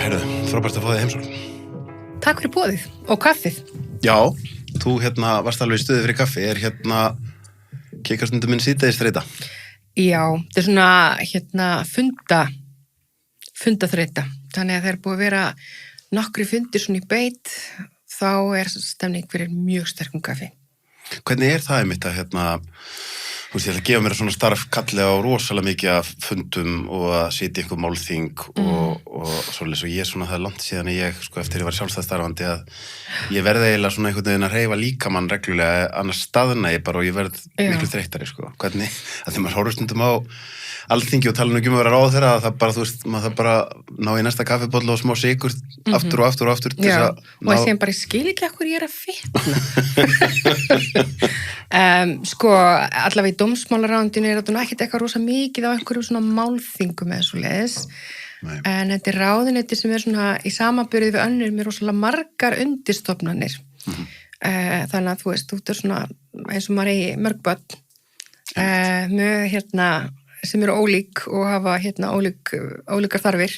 Heyrðu, frábært að fá þig heimsókn. Takk fyrir boðið og kaffið. Já, þú varst alveg í stuði fyrir kaffi. Kikastundum minn síðdegis þreyta? Já, þetta svona fundaþreyta. Þannig að þeir búið að vera nokkri fundir svona í beit, þá stemning fyrir mjög sterkum kaffi. Hvernig það einmitt að þú veist, ég ætla að gefa mér svona starf kalli á rosalega mikið af fundum og að sitja einhver málþing og svoleiðis, og ég svona það er langt síðan ég, eftir ég var sjálfstæðsstarfandi, að ég verði eiginlega svona einhvern veginn að hreyfa líkamann reglulega, annars staðna ég bara og ég verð miklu þreyttari, Hvernig, að því maður horfir stundum á Alþingi og tala nú ekki að vera ráðherra, að það bara, þú veist, maður það bara ná í næsta kaffibolla og smá sykur aftur og aftur og aftur. Já, og ég sé bara, ég skil ekki hvað ég að fitna. Allavega í dómsmálaráðundinu þetta nú ekkert eitthvað rosa mikið á einhverjum svona málþingum eða svoleiðis. En þetta ráðuneyti sem svona í samanburði við önnur með rosalega margar undirstofnanir. Þannig að þú veist, þú svona eins og maður eigi mörg börn með sem eru ólík og hafa ólíkar þarfir.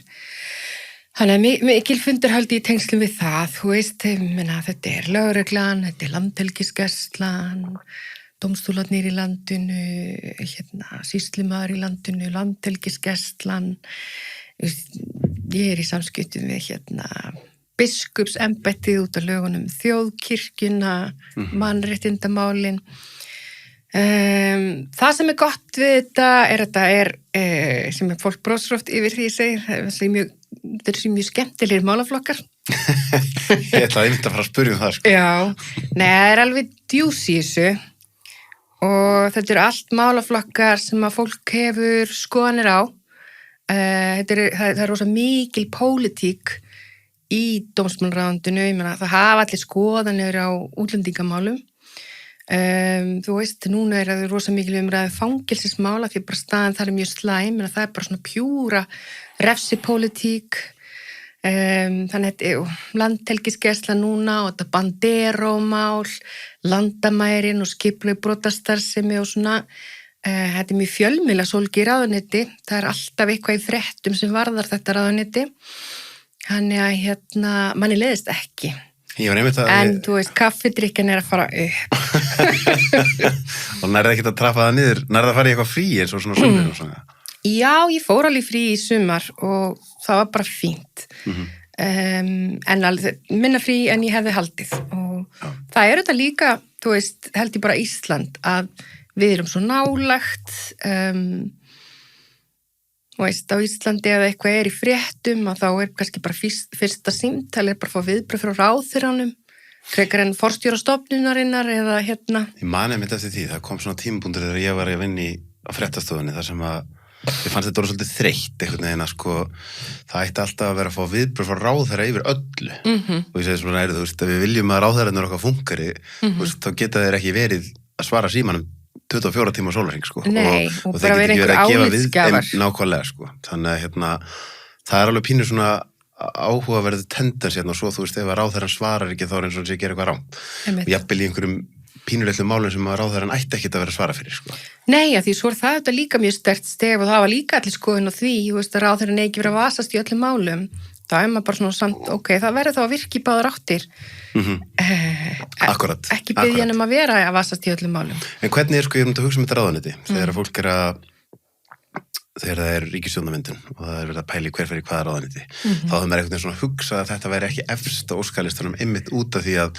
Þannig að mikil fundarhaldi í tengslum við það, þú veist, þetta lögreglan, þetta landhelgisgæslan, dómstólarnir í landinu, sýslumaður í landinu, landhelgisgæslan. Ég í samskiptum við biskupsembættið út af lögunum þjóðkirkjuna, mannréttindamálin. Það sem gott við þetta sem fólk brosir oft yfir því ég segir, þetta er mjög skemmtilegir málaflokkar. Ég ætla einmitt að fara að spyrja það, Já, það er alveg djús í þessu og þetta eru allt málaflokkar sem að fólk hefur skoðanir á. Það er rosa mikil pólitík í dómsmálaráðundinu, ég meina það hafa allir skoðanir á útlendingamálum. Þú veist, núna það rosa mikil umræðu fangelsismála því bara staðan það mjög slæm, en það er bara svona pjúra refsipólitík. Þannig landhelgisgæsla núna og þetta banderómál, landamærin og skipulög brotastarfsemi og svona. Þetta er mjög fjölmiðla sólgi í ráðuneyti, það er alltaf eitthvað í fréttum sem varðar þetta ráðuneyti. Þannig að manni leiðist ekki. En þú veist, kaffidrykkan að fara upp. Og nærði ekki að trappa það niður, nærði að fara í eitthvað frí eins og svona sumar og svona? Já, ég fór alveg frí í sumar og það var bara fínt. En minna frí en ég hefði haldið. Og það þetta líka, þú veist, held ég bara Ísland, að við erum svo nálagt. Þú veist, á Íslandi ef eitthvað í fréttum og þá kannski bara fyrsta símtal bara að fá viðbrögð frá ráðherranum frekar en forstjórastofnunarinnar eða Ég man einmitt eftir því, það kom svona tímapunktur þegar ég var að vinna á fréttastofunni þar sem að ég fannst þetta svolítið þreytt einhvern veginn að það ætti alltaf að vera að fá viðbrögð frá ráðherra yfir öllu og ég segi svona þú veist, ef við viljum að ráðherrann okkar funkari þá geta þeir ekki verið að svara símanum 24 tíma sólarhring, Nei, og bara vera einhver álitsgjafar. Nákvæmlega, Þannig að það er alveg pínur svona áhugaverðu tendens og svo, þú veist, ef að ráðherrann svarar ekki þá eins og sé gera eitthvað rangt. Og jafnvel í einhverjum pínulitlu málum sem að ráðherrann ætti ekki að vera að svara fyrir, Nei, því svo það þetta líka mjög sterkt stef og það var líka allir skoðun á því, þú veist, að ráðherrann ekki verið að vasast í öllum málum. Það maður bara svona samt, það verður þá að virka í báðar áttir. Akkurat. Ekki biðja að vera að vasast í öllum málum. En hvernig ég myndi að hugsa um þetta ráðuneyti þegar fólk þegar það ríkisstjórnarmyndun og það verið að pæla í hver fyrir hvaða ráðuneyti þá maður einhvern veginn svona hugsa að þetta væri ekki efst á óskalistanum einmitt út af því að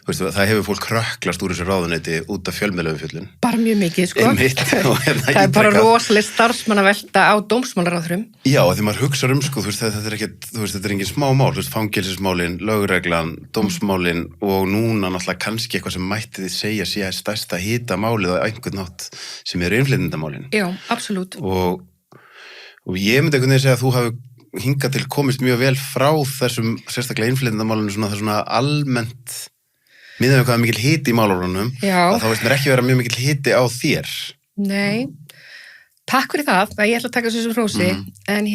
veist, það hefur fólk krökklast úr þessu ráðuneyti út af fjölmiðlaumfjöllun. Bara mjög mikið, Einmitt, það er bara rosalega starfsmannavelta á dómsmálaráðherrum. Já, því maður hugsa þú veist, þetta er engin smá mál, fangelsismálin, lögreglan, dómsmálin og núna náttúrulega kannski eitthvað sem mætti þið segja sé stærsta hitamálið á einhvern nátt sem eru innflytjendamálin. Já, absolutt. Og ég myndi einhvern veginn segja að þú hafi hingað til komist mjög vel frá þessum sérstaklega innflytjendamálinu svona almennt miðað við hvað mikil hiti í málárunum að þá veist mér ekki vera mjög mikil hiti á þér. Nei, takk fyrir það, ég ætla að taka þessu hrósi en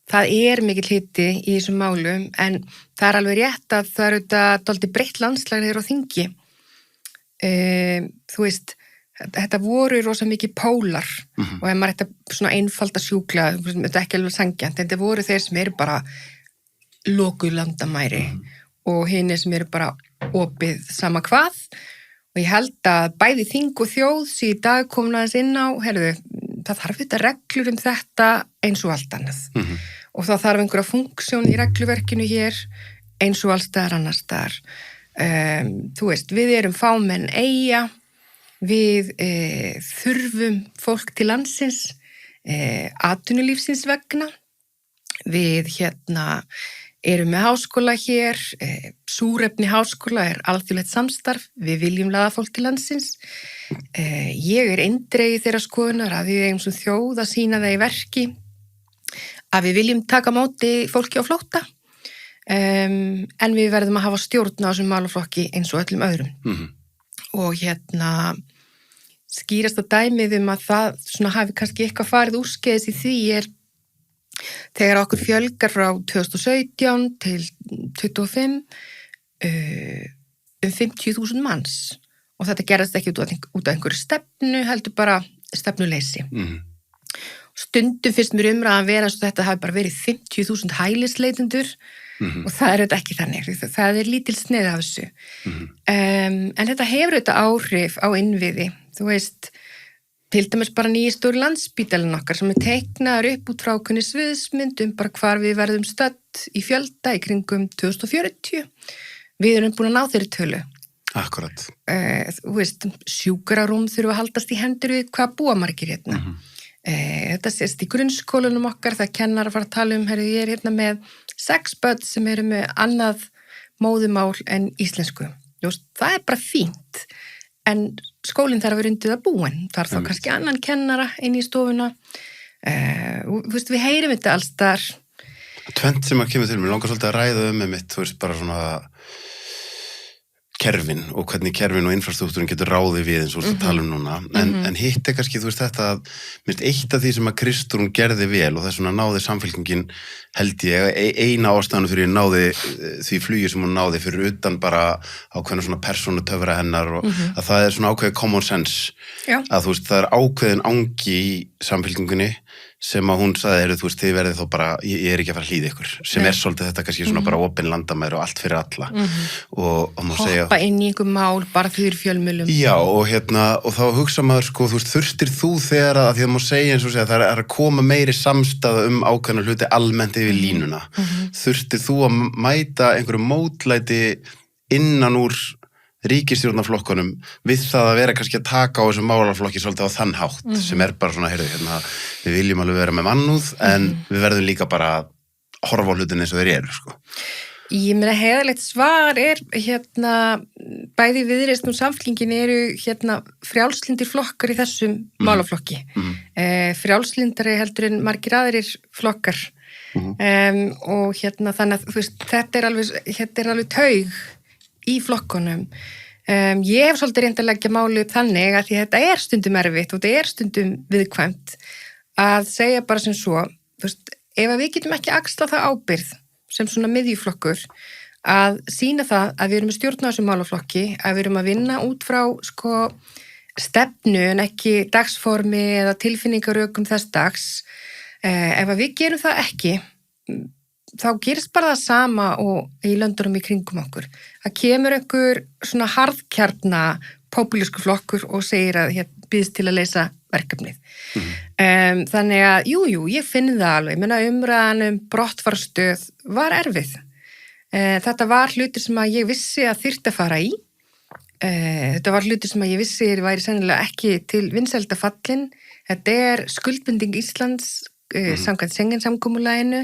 það mikil hiti í þessum málum en það alveg rétt að það þetta dálítið breytt landslag hér á þingi. Þú veist, þetta voru rosa mikið pólar og ef maður þetta svona einfalda sjúkla, þetta ekki alveg sangjant, þetta voru þeir sem eru bara lokuð landamæri og hinir sem eru bara opið sama hvað og ég held að bæði þing og þjóð sem í dag komin aðeins inn á, það þarf þetta reglur þetta eins og allt annað og það þarf einhverja funksjón í regluverkinu hér eins og allstaðar annar staðar. Þú veist, við erum fámenn eyja, við þurfum fólk til landsins, atvinnulífsins vegna, við erum með háskóla hér, súrefni háskóla alþjóðlegt samstarf, við viljum laða fólk til landsins. Ég eindregið þeirra skoðunar að við eigum sem þjóð að sýna það í verki, að við viljum taka á móti fólki á flótta, en við verðum að hafa stjórn á þessum málaflokki eins og öllum öðrum. Og skýrasta dæmið að það hafi kannski eitthvað farið úrskeiðis í því þegar okkur fjölgar frá 2017 til 25 50.000 manns og þetta gerðist ekki út af einhverju stefnu, heldur bara stefnuleysi. Stundum finnst mér umræðan vera eins og þetta hafi bara verið 50.000 hælisleitendur og það þetta ekki þannig, það lítil sneið af þessu. En þetta hefur þetta áhrif á innviði, þú veist, til dæmis bara nýji stóri Landspítalinn okkar sem teiknaður upp út frá ákveðinni sviðsmynd bara hvar við verðum stödd í fjölda í kringum 2040. Við erum búin að ná þeirri tölu. Akkurat. Þú veist, sjúkrarúm þurfa að haldast í hendur við hvað búa margir hérna. Þetta sést í grunnskólanum okkar, það kennar að fara að tala ég með 6 börn sem eru með annað móðumál en íslensku. Það bara fínt, en skólinn þarf að vera undir það búin. Það þá kannski annan kennara inn í stofuna. Við heyrum þetta alls þar. Tvennt sem að kemur til, mér langar svolítið að ræða með mitt, þú veist, bara svona kerfin og hvernig kerfin og infrastruktúrin getur ráðið við eins og að tala núna. En hitt kannski, þú veist, þetta að minnst eitt af því sem að Kristrún gerði vel og þess vegna náði samfélkingin held ég, eina ástæðan fyrir náði því flugi sem hún náði fyrir utan bara ákveðna svona persónutöfra hennar og að það svona ákveðið common sense. Já. Að þú veist, það ákveðin angi í samfélkingunni sem að hún sagði, þú veist, þið verðið þó bara, ég ekki að fara að hlýða ykkur, sem svolítið þetta kannski svona bara opin landamæri og allt fyrir alla. Og má segja... Hoppa inn í einhver mál bara fyrir fjölmiðlum. Já, og þá hugsa maður, sko, þú veist, þurstir þú þegar að því að má segja eins og segja, það að koma meiri samstaða ákveðna hluti almennt yfir línuna. Þurstir þú að mæta einhverju mótlæti innan úr ríkisstjórnarflokkunum við það að vera kannski að taka á þessum málaflokki svolítið á þann hátt sem bara svona, við viljum alveg vera með mannúð en við verðum líka bara að horfa á hlutin eins og þeir eru, sko. Ég meina heiðarlegt svar bæði Viðreisn og Samfylkingin eru frjálslyndir flokkar í þessum málaflokki. Frjálslyndari heldur en margir aðrir flokkar. Og þannig að þú veist, þetta er alveg taug í flokkunum. Ég hef svolítið reynd að leggja máli upp þannig að því þetta er stundum erfitt og þetta er stundum viðkvæmt að segja bara sem svo, þú veist, ef við getum ekki axla það ábyrgð sem svona miðjuflokkur að sýna það að við erum að stjórna þessum málaflokki, að við erum að vinna út frá stefnu en ekki dagsformi eða tilfinningarökum þess dags. Ef við gerum það ekki, þá gerist bara það sama og í löndunum í kringum okkur. Það kemur einhver svona harðkjarna populísku flokkur og segir að býðst til að leysa verkefnið. Þannig að, jú, ég finn það alveg. Ég meina umræðan brottfarstöð var erfið. Þetta var hlutir sem að ég vissi að þyrfti að fara í. Þetta var hlutir sem að ég vissi væri sennilega ekki til vinsælda fallin. Þetta er skuldbinding Íslands samkvæmt Schengen-samkomulaginu.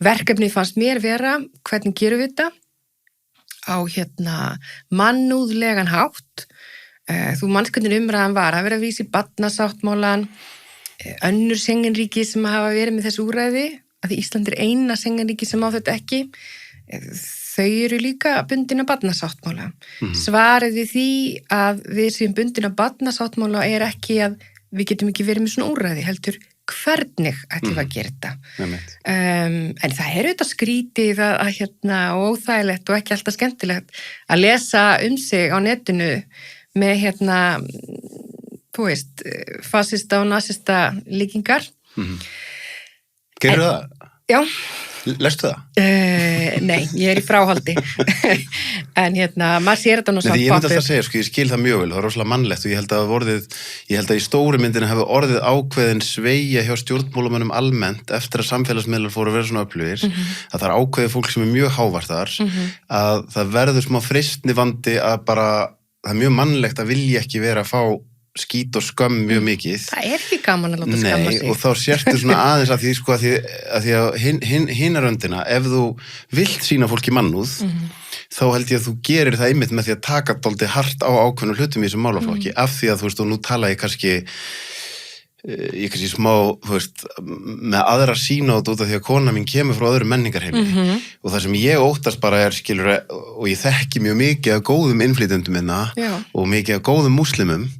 Verkefnið fannst mér vera, hvernig gerum við þetta? Á mannúðlegan hátt. Þú manst hvernig umræðan var að vera að vísa í barnasáttmálan, önnur Schengen-ríki sem hafa verið með þessu úrræði, að því Ísland er eina Schengen-ríki sem á þetta ekki. Þau eru líka bundin af barnasáttmála. Svarið við því að við séum bundin af barnasáttmála er ekki að við getum ekki verið með svona úrræði, heldur hvernig ætlum við að gera þetta. En það er auðvitað skrítið og óþægilegt og ekki alltaf skemmtilegt að lesa sig á netinu með þú veist, fasista og nasista líkingar. Gerðu það? Já, Lestu það? Nei, ég er í fráhaldi en maður sér þetta nú samt Ég myndi alltaf að segja, sko, ég skil það mjög vel, það er rosalega mannlegt og ég held að í stóru myndinu hefur orðið ákveðin sveigja hjá stjórnmálamönnum almennt eftir að samfélagsmiðlar fóru að vera svona öflugir, að það er ákveðið fólk sem er mjög hávært þar, að það verður smá freistni vandi að bara, það er mjög mannlegt að vilja ekki vera að fá skít og skömm mjög mikið. Það er ekki gaman að láta skamma sig. Nei, og þá sérstu svona aðeins að því, sko, að því að hinaröndina, ef þú vilt sýna fólki mannúð, þá held ég að þú gerir það einmitt með því að taka dálítið hart á ákveðnum hlutum í þessum málaflokki, af því að, þú veist, og nú tala ég kannski smá, þú veist, með aðra sína út af því að kona mín kemur frá öðru menningarheimi og það sem ég óttast bara skilur, og ég þekki mjög mikið af góðum innflytjendum minna og mikið af góðum múslimum,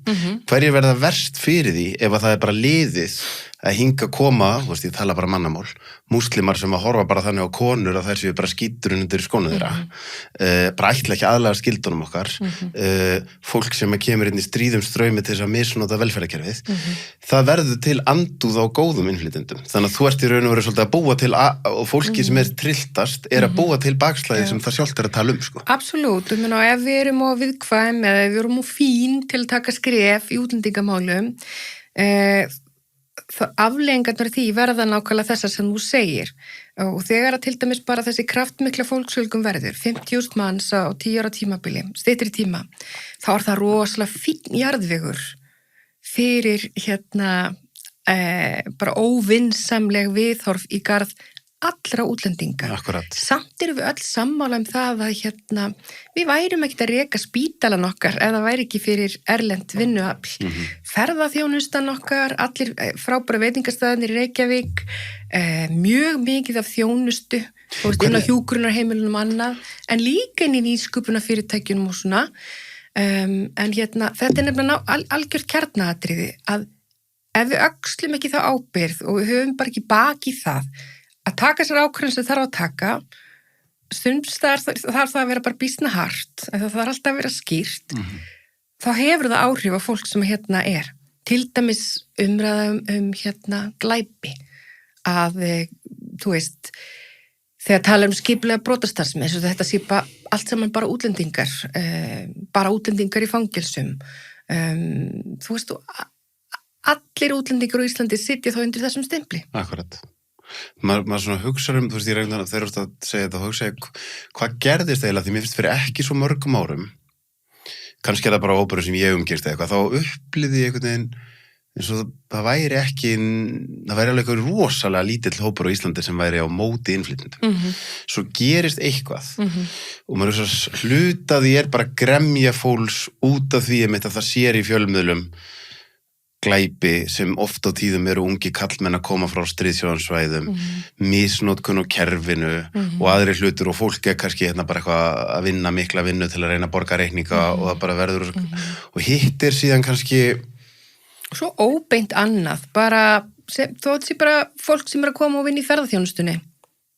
hverjir verða verst fyrir því ef að það er bara liðið að hinga koma, þú veist, ég tala bara mannamál, múslimar sem að horfa bara þannig á konur að þær séu bara skíturinn undir skónu þeirra, bara ætla ekki aðlaga skildunum okkar, fólk sem kemur inn í stríðum ströymi til þess að misnota velferðarkerfið, það verður til andúð á góðum innflytjendum. Þannig að þú ert í raun og veru svolítið að búa til, og fólki sem er trilltast að búa til bakslæðið sem það sjálft er að tala sko. Absolutt, ég meina, ef við erum á viðkvæm eða ef við erum á fín til að taka skref í útlendingamálum, afleiðingarnar því verða nákvæmlega þessar sem þú segir og þegar að til dæmis bara þessi kraftmikla fólksfjölgun verður 50.000 manns á 10 ára tímabili, styttri tíma, þá er það rosalega fínn jarðvegur fyrir bara óvinsamleg viðhorf í garð allra útlendinga. Akkurat. Samt erum við öll sammála það að við værum ekkert að reka spítalan okkar ef það væri ekki fyrir erlent vinnuafl. Ferðaþjónustan okkar, allir frábæra veitingastæðinir í Reykjavík, mjög mikið af þjónustu, inn á hjúkrunarheimilunum annað, en líka inn í nýsköpunarfyrirtækjunum og svona. En þetta er nefnilega algjört kjarnaatriði að ef við öxlum ekki þá ábyrgð og við höfum bara ekki bak í það að taka sér ákvörðun sem þarf að taka, stundum þarf það að vera bara býsna hart, það þarf alltaf að vera skýrt, þá hefur það áhrif á fólk sem er. Til dæmis umræðum glæpi, að, þú veist, þegar tala skipulega brotastarfsemi, þess að þetta sé allt saman bara útlendingar í fangelsum, þú veist, allir útlendingar á Íslandi sitja þá undir þessum stempli. Akkurat. Maður svona hugsa þú veist, ég reyndi þegar þú ert að segja þetta og hugsa hvað gerðist eiginlega, því mér finnst fyrir ekki svo mörgum árum, kannski er það bara hópurinn sem ég umgirst eitthvað, þá upplýði ég einhvern veginn eins og það væri alveg eitthvað rosalega lítill hópur á Íslandi sem væri á móti innflytjendum. Svo gerist eitthvað og maður hlutaði er bara gremja fólks út af því að það sér í fjölmiðlum glæpi sem oft á tíðum eru ungi kallmenn að koma frá stríðsjóðansvæðum, misnotkun á kerfinu og aðri hlutur og fólk kannski bara eitthvað að vinna mikla vinnu til að reyna að borga reikninga og það bara verður og hittir síðan kannski svo óbeint annað, þó sé bara fólk sem er að koma og vinna í ferðaþjónustunni.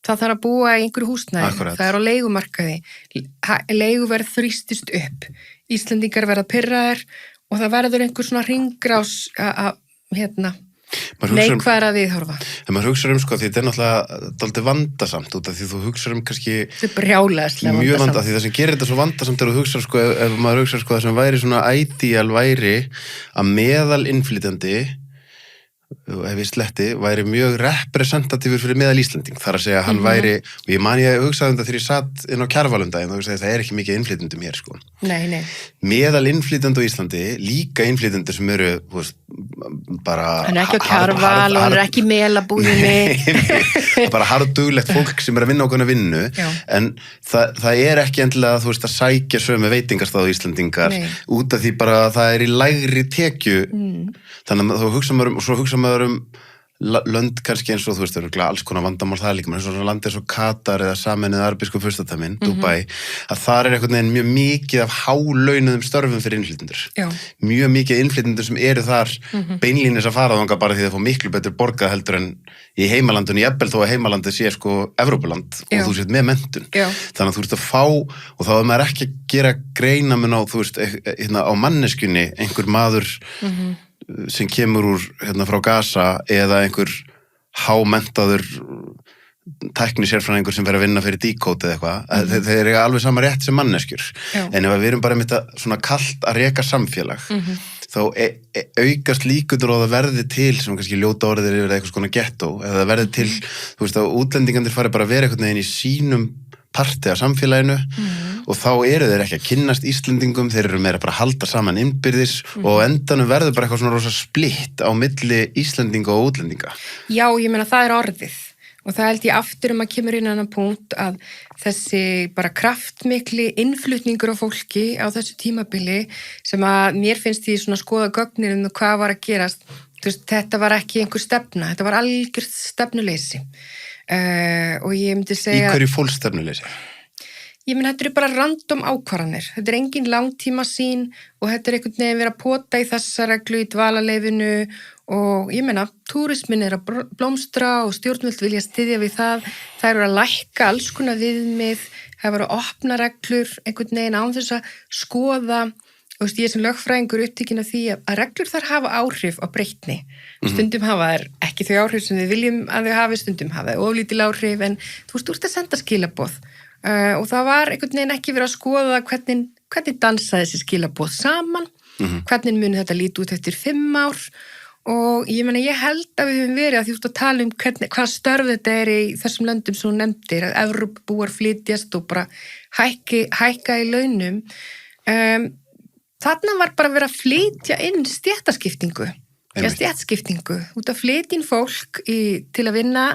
Það þarf að búa í einhverju húsnæði, það er á leigumarkaði, leiguverð þrýstist upp, Íslendingar verða pirraðir og það verður einhver svona hringrás neikvæðra viðhorfa. En maður hugsa sko, því þetta er náttúrulega dálítið vandasamt út af því þú hugsa kannski þetta er brjálæðislega mjög vandasamt, því það sem gerir þetta svo vandasamt er að hugsa sko, ef maður hugsa sko það sem væri svona ideal væri að meðal innflytjandi ef ég sletti, væri mjög representatífur fyrir meðal Íslanding, þar að segja að hann væri, og ég man ég hugsaði þetta þegar ég satt inn á Kjarvalundaginn og hugsaði það er ekki mikið innflytjendum hér sko. Nei. Meðal innflytjendu á Íslandi, líka innflytjendur sem eru, þú veist, bara hann er ekki á Kjarval og hann er ekki í Melabúðinni. Bara harðduglegt fólk sem er að vinna okkur vinnu, en það er ekki endilega, þú veist, að sækja sömu veitingastáð Íslandingar út af því bara að það er í lægri tekju. Þannig að þú hugsa maður lönd kannski eins og þú veist, það eru alls konar vandamál það líka, eins og landi eins og Katar eða Sameinuðu arabísku furstadæmin, Dubai, að það er einhvern veginn mjög mikið af hálaunuðum störfum fyrir innflytjendur. Mjög mikið innflytjendur sem eru þar beinlínis að fara þangað bara því það fá miklu betur borgað heldur en í heimalandinu, jafnvel þó að heimalandið sé sko Evrópuland og þú sést með menntun. Þannig að þú veist að fá, og þá er maður ekki að gera greinamun á, þú veist, á manneskjunni, einhver maður sem kemur úr frá Gaza eða einhver hámenntaður tækni sérfræðingur sem fer að vinna fyrir díkót eða eitthvað, þeir eru alveg sama rétt sem manneskjur. En ef við erum bara með þetta svona kalt að reka samfélag, þá aukast líkundur og það verði til, sem kannski ljóta orðir yfir eitthvað svona gettó, eða það verði til, þú veist, að útlendingandir fari bara að vera einhvern veginn í sínum parti af samfélaginu og þá eru þeir ekki að kynnast Íslendingum, þeir eru meira bara að halda saman innbyrðis og á endanum verður bara eitthvað svona rosa splitt á milli Íslendinga og útlendinga. Já, ég meina það er orðið. Og það held ég aftur að kemur inn annan punkt að þessi bara kraftmikli innflutningur á fólki á þessu tímabili sem að mér finnst því svona skoða gögnir hvað var að gerast. Veist, þetta var ekki einhver stefna, þetta var algjört stefnuleysi. Og ég myndi segja... Í hverju fólst stefnuleysi? Ég menn, þetta eru bara random ákvarðanir. Þetta er engin langtíma sín og þetta er einhvern veginn verið að pota í þessa reglu í dvalarleyfinu og ég menna, túrismin er að blómstra og stjórnvöld vilja styðja við það. Það eru að lækka alls konar viðmið, það eru að opna reglur einhvern veginn án þess að skoða. Og veist, ég sem lögfræðingur upptekinn af því að reglur þar hafa áhrif á breytni. Stundum hafa þær ekki þau áhrif sem við viljum að þau hafi, stundum hafa þau oflítil áhrif en þú ert að senda skilaboð. Og það var einhvern veginn ekki verið að skoða hvernig dansaði þessi skilaboð saman, hvernig muni þetta líti út eftir 5 ár og ég meina ég held að við höfum verið að því út að tala um hvað störf þetta er í þessum löndum sem þú nefndir, að Evrópubúar flytjast og bara hækka í launum. Þarna var bara verið að flytja inn stéttaskiptingu, út að flytja inn fólk til að vinna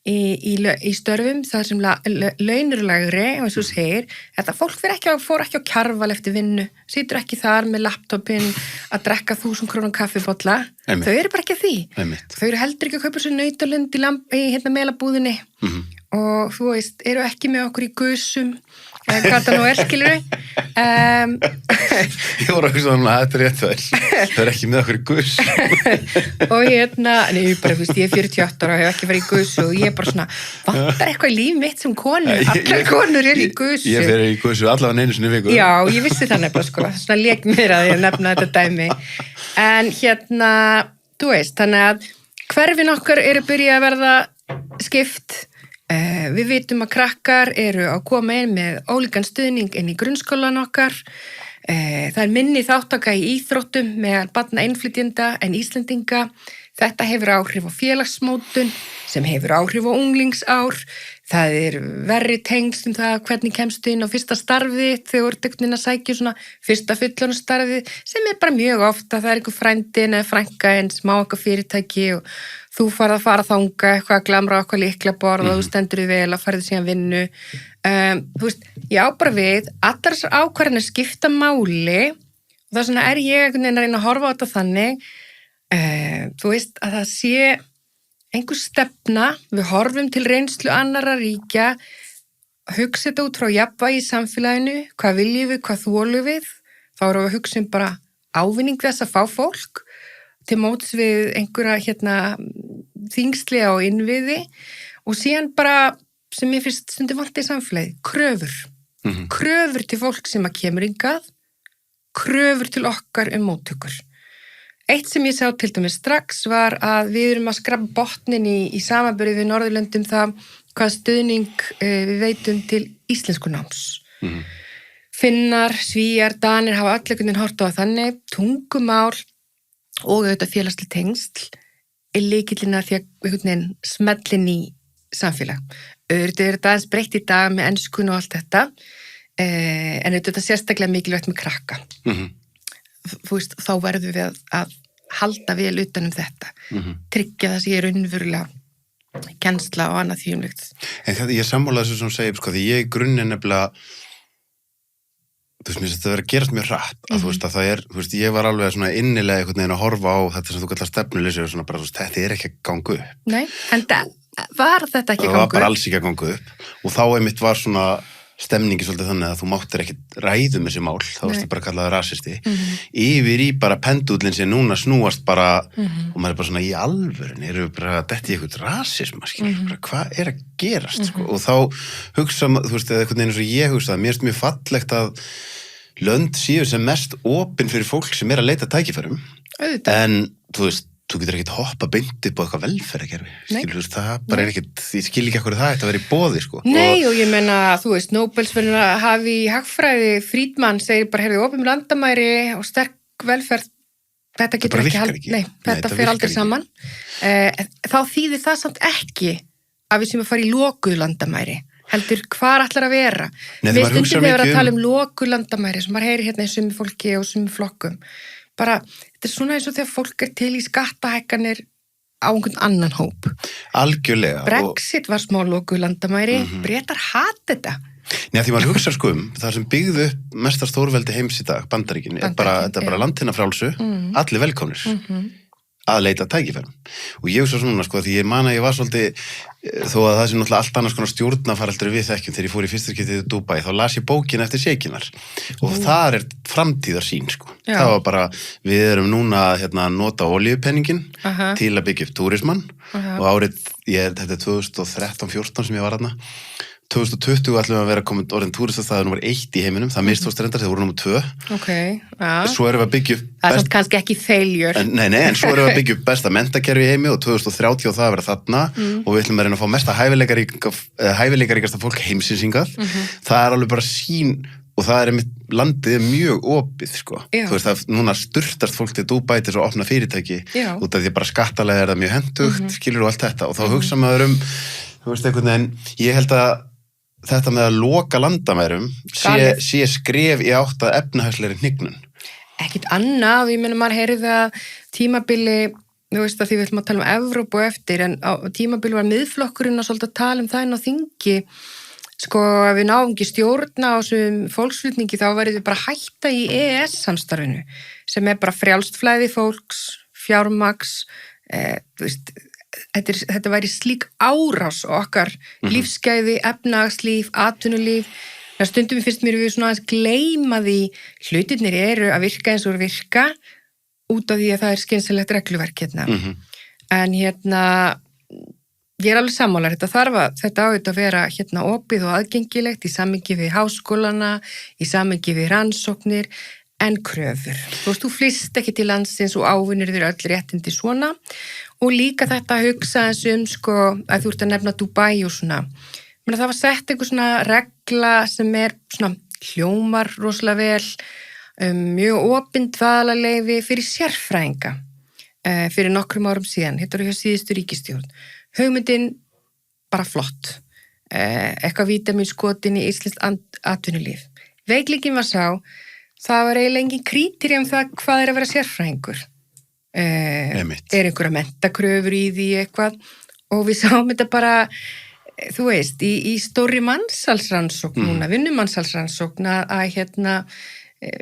í störfum þar sem laun eru lægri og eins og segir, þetta fólk fór ekki á kjarval eftir vinnu, situr ekki þar með laptopin að drekka 1000 krónum kaffibolla, þau eru bara ekki að því. Þau eru heldur ekki að kaupa sér nautalund í melabúðinni og þú veist, eru ekki með okkur í gusum hvað það nú er, skilur Ég voru að hugsa að þetta er rétt það er ekki með okkur í gus og bara, ég er 48 ára og hef ekki farið í gus og ég er bara svona, vantar eitthvað í líf mitt sem konu, allar konur eru í gus Ég fer í gusu allavega einu sinni í viku Já, ég vissi það nefnilega, sko, svona lék mér að ég nefna þetta dæmi en þú veist, þannig að hverfin okkar eru byrjað að verða skipt við vitum að krakkar eru að koma inn með ólíkan stuðning inn í grunnskólan okkar það er minni þáttaka í íþróttum með barna innflytjenda en Íslendinga þetta hefur áhrif á félagsmótun sem hefur áhrif á unglingsár það er verri tengsl það hvernig kemstu inn á fyrsta starfi þegar þú ert að sækja svona fyrsta fullorðinstarfi sem er bara mjög ofta það er einhver frændin eða frænka en smá eitthvað fyrirtæki og þú farið að fara þanga eitthvað að glamra okkur lyklaborð og þú stendur þig vel að farið síðan vinnu. Þú veist, ég á bara við, allar þessar ákvarðanir skipta máli og þess vegna er ég einhvern veginn að reyna að horfa á þetta þannig, þú veist, að það sé einhver stefna, við horfum til reynslu annarra ríkja, hugsa þetta út frá jafnvægi í samfélaginu, hvað viljum við, hvað þolum við, þá erum við að hugsa bara ávinning þess að fá fólk, til móts við einhverja þingsli á innviði og síðan bara sem ég fyrst stundum vant í samfélagi, kröfur. Kröfur til fólk sem að kemur hingað, kröfur til okkar móttökur. Eitt sem ég sá til dæmis strax var að við erum að skrapa botnin í samanburði við Norðurlöndum það hvað stuðning við veitum til íslenskunáms. Finnar, Svíar, Danir hafa allir einhvern veginn hort á þannig, tungumál og auðvitað félagslega tengsl er lykillinn að því að einhvern veginn smellin í samfélag. Auðvitað er þetta aðeins breytt í dag með enskun og allt þetta, en auðvitað sérstaklega mikilvægt með krakka. Þú veist, þá verðum við að halda vel utan þetta, tryggja það sem ég er raunverulega kennsla og annað því umlíkt. En þetta, ég sammála þessu sem segir, sko, því ég í grunninn nefnilega þú veist, mér finnst þetta verið að gerast mjög hratt að þú veist að það er, þú veist, ég var alveg svona innilega einhvern veginn að horfa á þetta sem þú kallar stefnuleysi og svona bara, þú veist, þetta er ekki að ganga upp Nei, en var þetta ekki að ganga upp? Það var bara alls ekki að ganga upp og þá einmitt var svona stemningi svolítið þannig að þú máttir ekki ræðu með þessi mál, þá varst ég bara kallaði rasisti yfir í bara pendullin sem núna snúast bara og maður er bara svona í alvörunni, eru bara detti í eitthvað rasisma, bara hvað er að gerast, sko, og þá hugsa, þú veist, eða eitthvað eins og ég hugsa, mér finnst mjög fallegt að lönd séu sem mest opin fyrir fólk sem er að leita tækifærum, en, þú veist, þú getur ekkert hoppa beintið på eitthvað velferðarkerfi, Nei. skilur, það bara er ekkert, ég skil ekki hvað það ætti að vera í boði, sko. Nei, og ég meina, þú veist, Nóbelsverðina hafi í hagfræði, Friedman segir bara, heyrðu, opin landamæri og sterk velferð, þetta getur bara ekki virkar ekki. Nei, þetta fer aldrei virkar saman. Þá þýðir það samt ekki að við sem að fara í lokuð landamæri, heldur hvar ætlar að vera. Nei, Við maður stundum hugsar við að vera mikið að tala um lokuð landamæri sem maður heyri hérna í sumi fólki og sumi flokkum. Bara, þetta er svona eins og þegar fólk er til í skattahækkanir á einhvern annan hóp. Algjörlega. Brexit var smá lokuð landamæri, Bretar hata þetta. Nei, því maður hugsa sko það sem byggðu upp mestar stórveldi heims í dag, Bandaríkin, þetta er bara landina frálsu, allir velkomnir að leita tækifærum. Og ég hugsa svona sko, því ég man að ég var svolítið, þó að það sé náttúrulega allt annars konar stjórnafaraldur við þekkjum þegar ég fór í fyrsturskiptið í Dubai, þá las ég bókina eftir Seikinar og þar er framtíðarsýn sko. Já. Það var bara, við erum núna að nota olíupenningin til að byggja upp túrismann og árið, þetta er 2013-14 sem ég var þarna, 2020 ætlum við að vera komin orðin túristastæður nummer 1 í heiminum, það mistókst reyndar, þeir voru nummer 2. Ok, já. Svo erum við að byggja upp Það er samt kannski ekki failure. en svo erum við að byggja upp besta menntakerfi í heimi og 2030 og það að vera þarna og við ætlum að reyna að fá mesta hæfileikaríkasta fólk heimsinsingað. Það er alveg bara sín og það er einmitt landið mjög opið, sko. Já. Þú veist að núna sturtast fólk til Dubai til að opna fyrirtæki Já. út af því bara skattalega er það mjög hentugt, skilur og allt þetta og þá hugsa maður þú veist einhvern veginn, ég held að þetta með að loka landamærum sé skref í átt að efnahagslegri hnignun. Ekkert annað, ég meina maður heyrði að tímabili, þú veist að því við ætlum að tala um Evrópu eftir, en á tímabili var miðflokkurinn að svolítið að tala um það inn á þingi, sko ef við náum ekki stjórna á þessum fólksflutningi þá verðum við bara hætta í EES-samstarfinu, sem er bara frjálst flæði fólks, fjármagns, þú veist, þetta væri slík árás okkar lífsgæði, efnahagslíf, atvinnulíf. Stundum finnst mér við svona aðeins gleyma því hlutirnir eru að virka eins og virka út af því að það er skynsamlegt regluverk hérna. En hérna, ég er alveg sammála, þetta á að vera hérna opið og aðgengilegt í samhengi við háskólana, í samhengi við rannsóknir, en kröfur. Þú veist, þú flyst ekki til landsins og ávinnir þér öll réttindi svona og líka þetta að hugsa eins sko, að þú ert að nefna Dubai og svona. Það var sett einhver svona regla sem er svona hljómar rosalega vel, mjög opin dvalarleyfi fyrir sérfræðinga fyrir nokkrum árum síðan, þetta eru hjá síðustu ríkisstjórn. Hugmyndin bara flott, eitthvað vítaminskotin í íslenskt atvinnulíf. Veiklingin var sá, það var eiginlega engin kríterja það hvað er að vera sérfræðingur. Er einhverja menntakröfur í því eitthvað og við sáum þetta bara, þú veist, í stóri mannsalsrannsókn núna, vinnumansalsrannsókn að hérna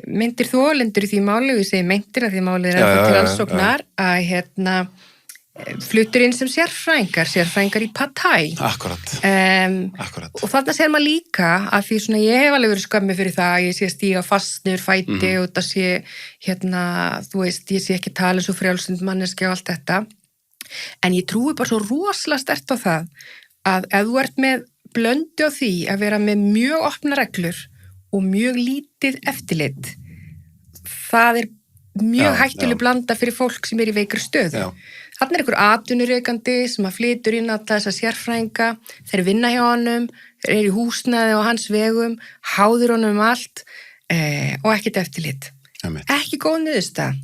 meintir þolendur í því máli, og ég segi meintir að því máli er ennþá til rannsóknar, að hérna fluttur inn sem sérfræðingar í Pad Thai. Akkurat. Og þarna sér maður líka að því svona ég hef alveg verið skömmi fyrir það að ég sé að stíga fast niður fæti og það sé hérna, þú veist, ég sé ekki tala svo frjálslynd manneskja og allt þetta. En ég trúi bara svo rosalega sterkt á það að ef þú ert með blöndu á því að vera með mjög opna reglur og mjög lítið eftirlit, það er mjög hættuleg blanda fyrir fólk sem er í veikri stöðu. Þarna er einhver atvinnureikandi sem að flytur inn alla þessa sérfræðinga, þeir vinna hjá honum, þeir eru í húsnæði á hans vegum, háður honum allt og ekkert eftirlit. Ekki góð niðurstaða.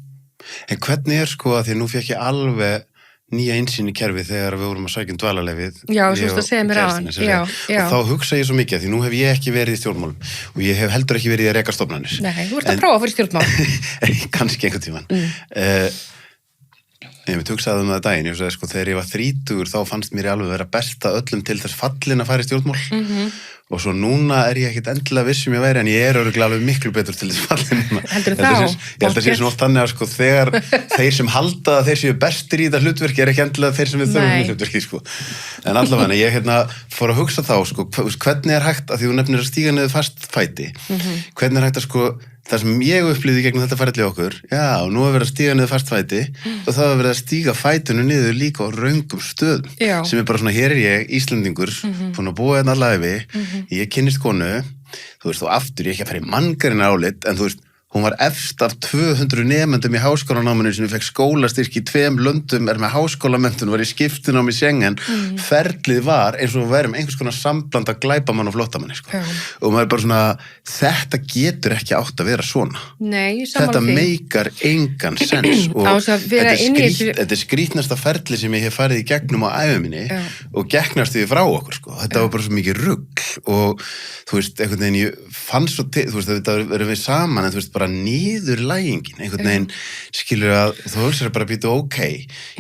En hvernig er sko að því nú fékk ég alveg nýja einsýn í kerfi þegar við vorum að sækja dvalarleyfið. Já, svo að segja mér á hann. Og þá hugsa ég svo mikið, því nú hef ég ekki verið í stjórnmálum og ég hef heldur ekki verið í að reka stofnanir. Nei, þú ert að prófa fyrir stjórnmál. Kannski einhvern tímann. Ég myndi hugsaði það daginn, ég sagði sko, þegar ég var 30 þá fannst mér alveg vera best að öllum til þess fallin að fara í stjórnmál og svo núna er ég ekkit endilega viss ég væri, en ég er örugglega alveg miklu betur til þess fallin. Heldur þá? Ég held að sé svona oft þannig að sko, þegar þeir sem halda að þeir séu bestir í þetta hlutverki er ekki endilega þeir sem við þurfum í hlutverki sko. En allavega, ég fór að hugsa þá sko, hvernig er hægt, að því þú nefnir að stíga niður fast fæti, hvernig er hægt að sko, það sem ég upplýði gegnum þetta ferli okkur, já, nú er verið að stíga niður fast fæti og það er verið að stíga fætinu niður líka á röngum stöðum, sem er bara svona, hér er ég, Íslendingur, búin að búa hérna allæfi, ég kynnist konu, þú veist, og aftur ég ekki að fara í manngarinn álit, en þú veist, hún var efst af 200 nemendum í háskólanáminu sem fekk skólastyrk í 2 löndum, með háskólamenntun, var í skiptinám í Schengen. Ferlið var eins og við værum einhvers konar sambland af glæpamann og flottamanni, sko. Og maður bara svona, þetta getur ekki átt að vera svona. Nei, ég sammála þetta því. meikar engan sens og þetta er skrítnasta ferli sem ég hef farið í gegnum á ævi minni og gegnast því frá okkur, sko. Þetta var bara svo mikið rugl og þú veist, einhvern veginn ég fann svo til, þú veist, þetta verður við saman en þú veist, bara niðurlægingin, einhvern veginn skilur að þú hugsaður bara býtu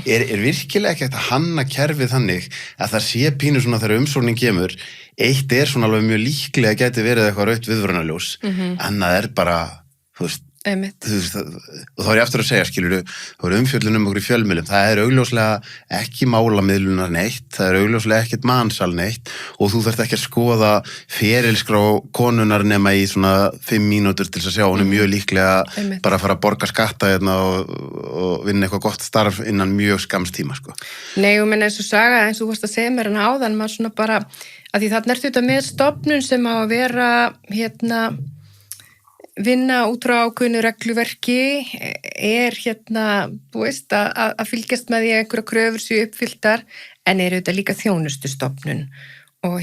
er virkilega ekki að hanna kerfið þannig að það sé pínu svona þegar umsóknin kemur, eitt er svona alveg mjög líklega gæti verið eitthvað rautt viðvörunarljós, annað bara, þú veist, og þá er ég aftur að segja, skilur þá er umfjöllun okkur í fjölmiðlum, það er augljóslega ekki málamiðlunar neitt, það er augljóslega ekkert mansal neitt og þú þarft ekki að skoða ferilskrá konunar nema í svona 5 mínútur til að sjá, hún er mjög líklega bara að fara að borga skatta hérna og vinna eitthvað gott starf innan mjög skamms tíma, sko. Nei, og menn eins og saga, eins og þú varst að segja mér hann áðan, maður svona bara, að því þarna ertu þetta með stofnun sem á að vera, vinna út frá ákveðnu regluverki, er þú veist, að fylgjast með því að einhverja kröfur séu uppfylltar, en er auðvitað líka þjónustustofnun og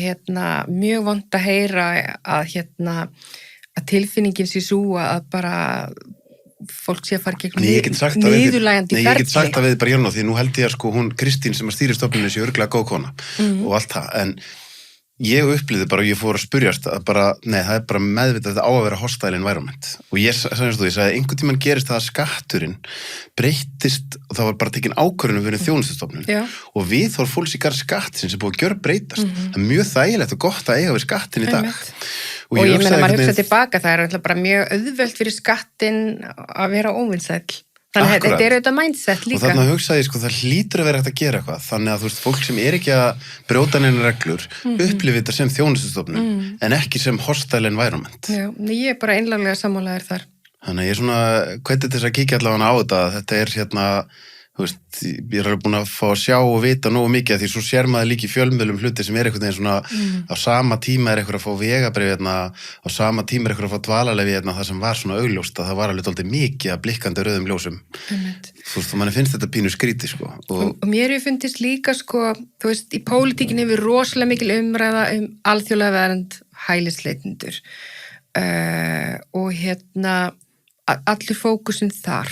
mjög vont að heyra að tilfinningin sé svo að bara fólk sé að fara gegn niðurlægjandi ferli. Nei, ég get sagt það við bara Jóna, því nú held ég að sko hún Kristín sem að stýri stofnunni sé örugglega góð kona og allt það, en ég upplýði bara og ég fór að spyrjast að bara, nei, það er bara meðvitað þetta á að vera hostile environment og ég sagði einhvern tímann gerist það að skatturinn breyttist og það var bara tekin ákvörðun fyrir þjónustustofnun og viðhorf fólks í garð skattsins er búið að gjörbreytast. Það er mjög þægilegt og gott að eiga við skattin í dag. Og ég meina maður hugsa tilbaka, það er bara mjög auðvelt fyrir skattin að vera óvinsæll. Þannig að þetta er auðvitað mindset líka. Og þannig að hugsaði, sko, það hlýtur að vera hægt að gera eitthvað. Þannig að þú veist, fólk sem er ekki að brjóta neina reglur, upplifir þetta sem þjónustustofnun, en ekki sem hostile environment. Já, ég er bara einlæglega sammálaður þar. Þannig að ég er svona, hvernig til þess að kíkja allavega á þetta er þú veist, ég er alveg búin að fá að sjá og vita nógu mikið að því svo sér maður líka í fjölmiðlum hluti sem er einhvern veginn svona á sama tíma er einhver að fá vegabréf á sama tíma er einhver að fá dvalarleyfi það sem var svona augljóst að það var alveg dálítið mikið að blikkandi rauðum ljósum. Þú veist, og manni finnst þetta pínu skrítið, sko. Og mér finnst líka, sko, þú veist, í pólitíkinni hefur rosalega mikil umræða alþjóðlega vernd hælisleitendur og allur fókusinn þar.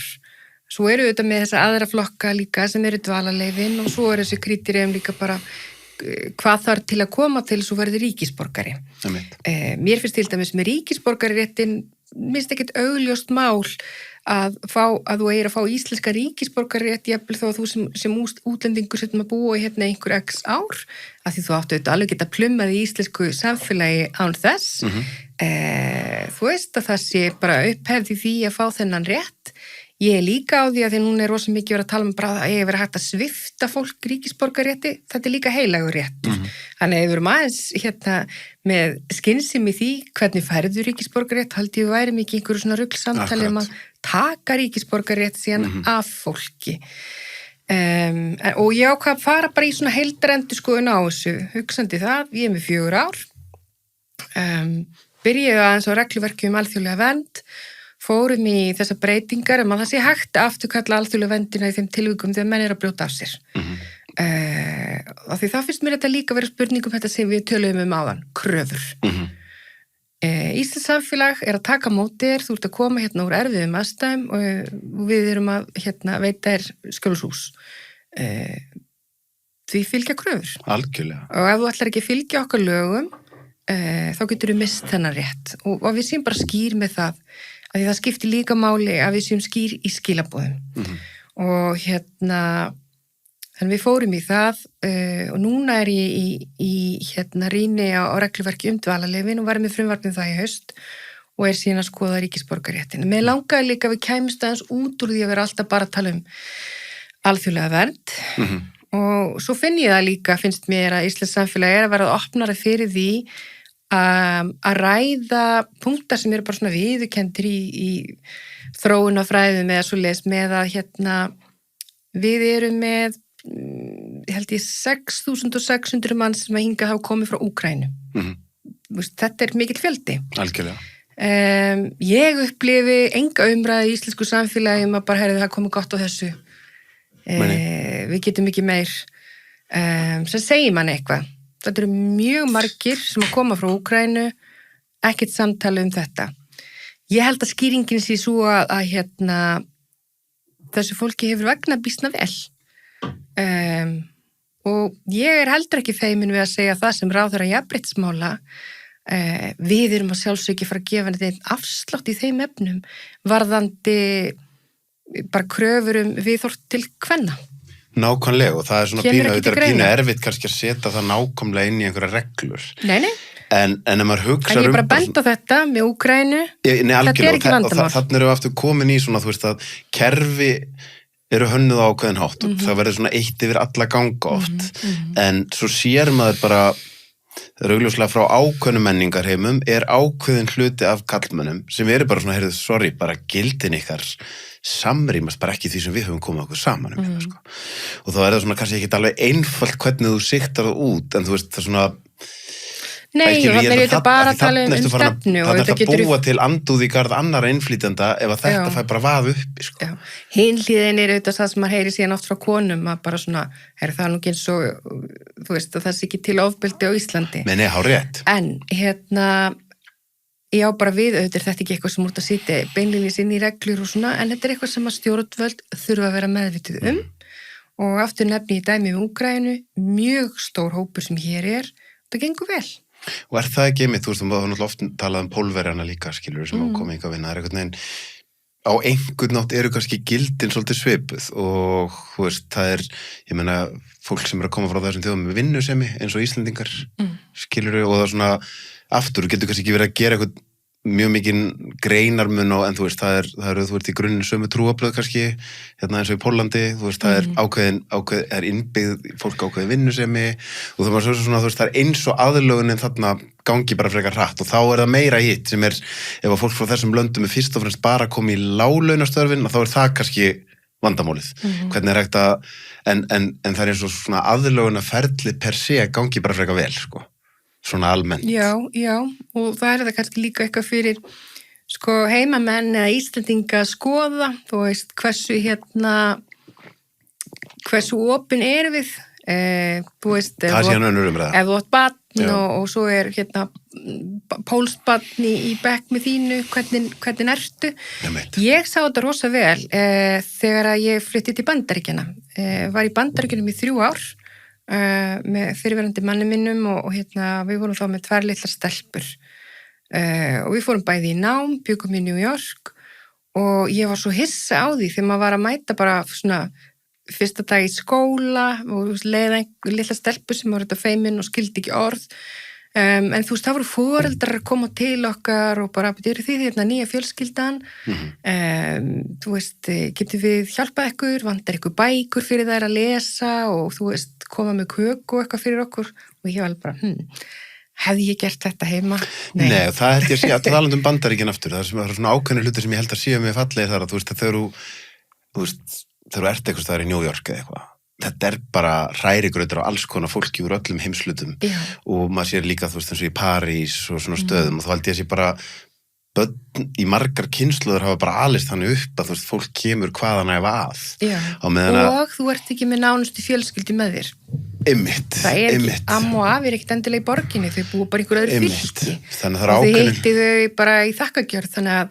Svo eru auðvitað með þessa aðra flokka líka sem eru dvalarleyfin og svo eru þessi kríteríum líka bara hvað þarf til að koma til svo verði ríkisborgari. Mér finnst til dæmis með ríkisborgariréttin minnst ekkert augljóst mál að þú eigir að fá íslenska ríkisborgararétt jafnvel þó að þú sem útlendingur setjum að búa í einhver x ár af því þú áttu auðvitað alveg geta plummað í íslensku samfélagi án þess. Þú veist að það sé bara upphefði því að fá þennan rétt. Ég er líka á því að því núna er rosa mikið verið að tala bara að ég hef verið hægt að svifta fólk ríkisborgarétti, þetta er líka heilagur réttur. Þannig að ef við erum aðeins með skynsemi því hvernig færðu ríkisborgarétt, haldi ég væri mikið einhverju svona ruglsamtali að taka ríkisborgarétt síðan af fólki. Og ég ákvað að fara bara í svona heildarendurskoðun á þessu, hugsandi það, ég er með 4 ár, byrjaði aðeins á regluverki alþjóðlega vernd, fórum í þessa breytingar að það sé hægt að afturkalla alþjóðlega verndina í þeim tilvikum þegar menn er að brjóta af sér. Af því það finnst mér þetta líka vera spurningum þetta sem við töluðum áðan, kröfur. Íslands samfélag er að taka móti þér, þú ert að koma úr erfiðum aðstæðum og við erum að veita þér skjólshús. Því fylgja kröfur. Algjörlega. Og ef þú ætlar ekki að fylgja okkar lögum, þá getur við mist þennan rétt. Og við séum bara skýr með það. Að því það skiptir líka máli að við séum skýr í skilaboðum. Og þannig við fórum í það og núna er ég í rýni á regluverki dvalarleyfin og var með frumvarpið það í haust og er síðan að skoða ríkisborgaréttin. Mér langaði líka að við kæmumst aðeins út úr því að vera alltaf bara að tala alþjóðlega vernd og svo finn ég það líka, finnst mér að Íslands samfélag er að vera opnara fyrir því að ræða punktar sem eru bara svona viðurkenndir í þróunarfræðum eða svoleiðis með að við erum með held ég 6.600 mann sem að hingað hafa komið frá Úkraínu. Þetta er mikill fjöldi. Algjörlega. Ég upplifi enga umræði í íslensku samfélagi að bara heyrðu það komið gott á þessu. Við getum ekki meir. Sem segir mann eitthvað. Þetta eru mjög margir sem að koma frá Úkraínu, ekkert samtala þetta. Ég held að skýringin sé svo að þessu fólki hefur vegna býsna vel. Og ég heldur ekki feimin við að segja það sem ráðherra jafnréttismála. Við erum að sjálfsögðu ekki fara að gefa neitt afslátt í þeim efnum varðandi bara kröfur viðhorf til kvenna. Nákvæmlega, og það er svona pínu erfitt kannski að setja það nákvæmlega inn í einhverja reglur. Nei. En ef maður hugsa ég er bara að benda þetta með Úkraínu. Þetta er ekki vandamál. Þannig erum við aftur komin í svona, þú veist að kerfi eru hönnuð á ákveðin hátt og það verður svona eitt yfir alla ganga oft. En svo sér maður bara augljóslega frá ákveðnum menningarheimum ákveðin hluti af kallmönnum sem eru bara svona, heyrðu, bara gildin ykkar samrýmast bara ekki því sem við höfum komið okkur saman um sko. Og þá það svona kannski ekki alveg einfalt hvernig þú siktar það út, en þú veist, það svona Nei, þannig er þetta bara að tala stefnu. Þannig er þetta búa til andúð í garð annara innflytjanda ef að þetta fær bara vað uppi, sko. Hinn hliðin er auðvitað það sem maður heyri síðan oft frá konum að bara svona, það nú ekki eins og, þú veist, að það sé ekki til ofbeldi á Íslandi. Nei, hárrétt. En, já, bara við auðvitað þetta ekki eitthvað sem út að sitja beinlínis inn í reglur og svona, en þetta er eitthvað sem að stjórnvöld þurfa að vera meðvituð og aftur nefni í dæmi við Úkraínu, mjög stór hópur sem hér það gengur vel. Og það ekki einmitt, þú veist, það var náttúrulega oft talað Pólverjana líka, skilur, sem komið yngar vinna, það einhvern veginn, á einhvern nátt eru kannski gildin svolítið svipuð og, þú veist, það ég meina, fólk sem að koma frá þessum þjóðum með vinnusemi, eins og Íslendingar, skilur, og það svona, aftur, getur kannski ekki verið að gera eitthvað mjög mikinn greinarmun og, en þú veist, það eru, þú veist, í grunninn sömu trúarbrögð kannski, eins og í Pólandi, þú veist, það ákveðin innbyggð, fólk ákveðin vinnusemi og það var svona, þú veist, það eins og aðlögunin þarna gangi bara frekar hratt og þá það meira hitt sem ef að fólk frá þessum löndum fyrst og fremst bara komið í láglaunastörfin, þá það kannski vandamálið. Hvernig hægt að, en það eins og svona aðlögunarferli per se gangi bara frekar vel, sko. Svona almennt. Já, og það það kannski líka eitthvað fyrir sko heimamenn eða Íslendinga að skoða, þú veist, hversu opin við, þú veist, það sé hann önnur umræða. Ef þú átt barn og svo pólskt barn í bekk með þínu, hvernig ertu? Ég sá þetta rosa vel þegar að ég flytti til Bandaríkjanna. Var í Bandaríkjunum í 3 ár, með fyrirverandi manni minnum og við vorum þá með 2 litlar stelpur og við fórum bæði í nám, byggum í New York og ég var svo hissa á því þegar maður var að mæta bara svona fyrsta dag í skóla og leiða litlar stelpur sem var þetta feimin og skildi ekki orð en þú veist, það voru foreldrar að koma til okkar og bara, eru þið nýja fjölskyldan þú veist, getum við hjálpað ykkur, vantar ykkur bækur fyrir þær að lesa og þú veist, koma með köku og eitthvað fyrir okkur og ég var alveg bara, hefði ég gert þetta heima? Nei, það held ég að sé að talað Bandaríkin aftur, það er svona ákveðnir hlutir sem ég held að séu mig fallegir þar að þú veist, þegar þú ert eitthvað staðar í New York eða eitthvað þetta bara hrærigrautur á alls konar fólki úr öllum heimslutum og maður sér líka, þú veist, eins og í París og svona stöðum og þá held ég að sé bara börn í margar kynslóður hafa bara alist þannig upp að þú veist, fólk kemur hvaðan að og þú ert ekki með nánustu fjölskyldi með þér. Einmitt. Það ekki, amma og afi ekkert endilega í borginni, þau búa bara ykkur öðru fylki. Þannig að það og þau hitti þau bara í þakkagjörð, þannig að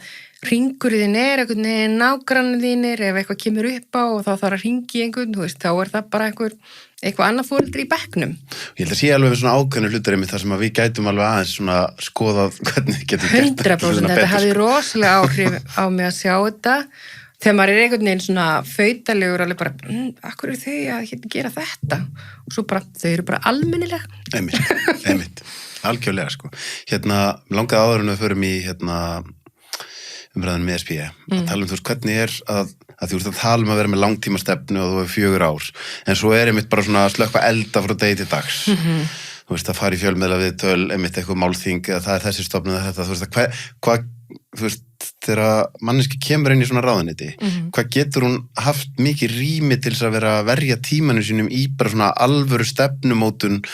hringurinn einhvern veginn nágrannar þínir ef eitthvað kemur upp á og þá þarf að hringi einhvern, þú veist, þá það bara eitthvað annað foreldri í bekknum. Ég held að sé alveg við svona ákveðnu hlutur einmitt þar sem að við gætum alveg aðeins svona skoðað hvernig getum gert 100% þetta hafði rosalega áhrif á mig að sjá þetta þegar maður einhvern veginn svona fautalegur alveg bara, akkur þau að gera þetta og svo bara, þau eru bara almennileg. Einmitt, algjörlega sko. Langaði áður en við förum í umræðan með SPE, að tala þú veist, hvernig að þú veist að tala að vera með langtíma stefnu og þú hefur 4 ár, en svo einmitt bara svona slökkva elda frá degi til dags. Þú veist, að fara í fjölmiðla viðtöl, einmitt eitthvað málþing, eða það þessi stofnun eða þetta, þú veist, hvað, þú veist, þegar manneski kemur inn í svona ráðuneyti, hvað getur hún haft mikið rými til þess að vera að verja tímanum sínum í bara svona alvöru stefnumótun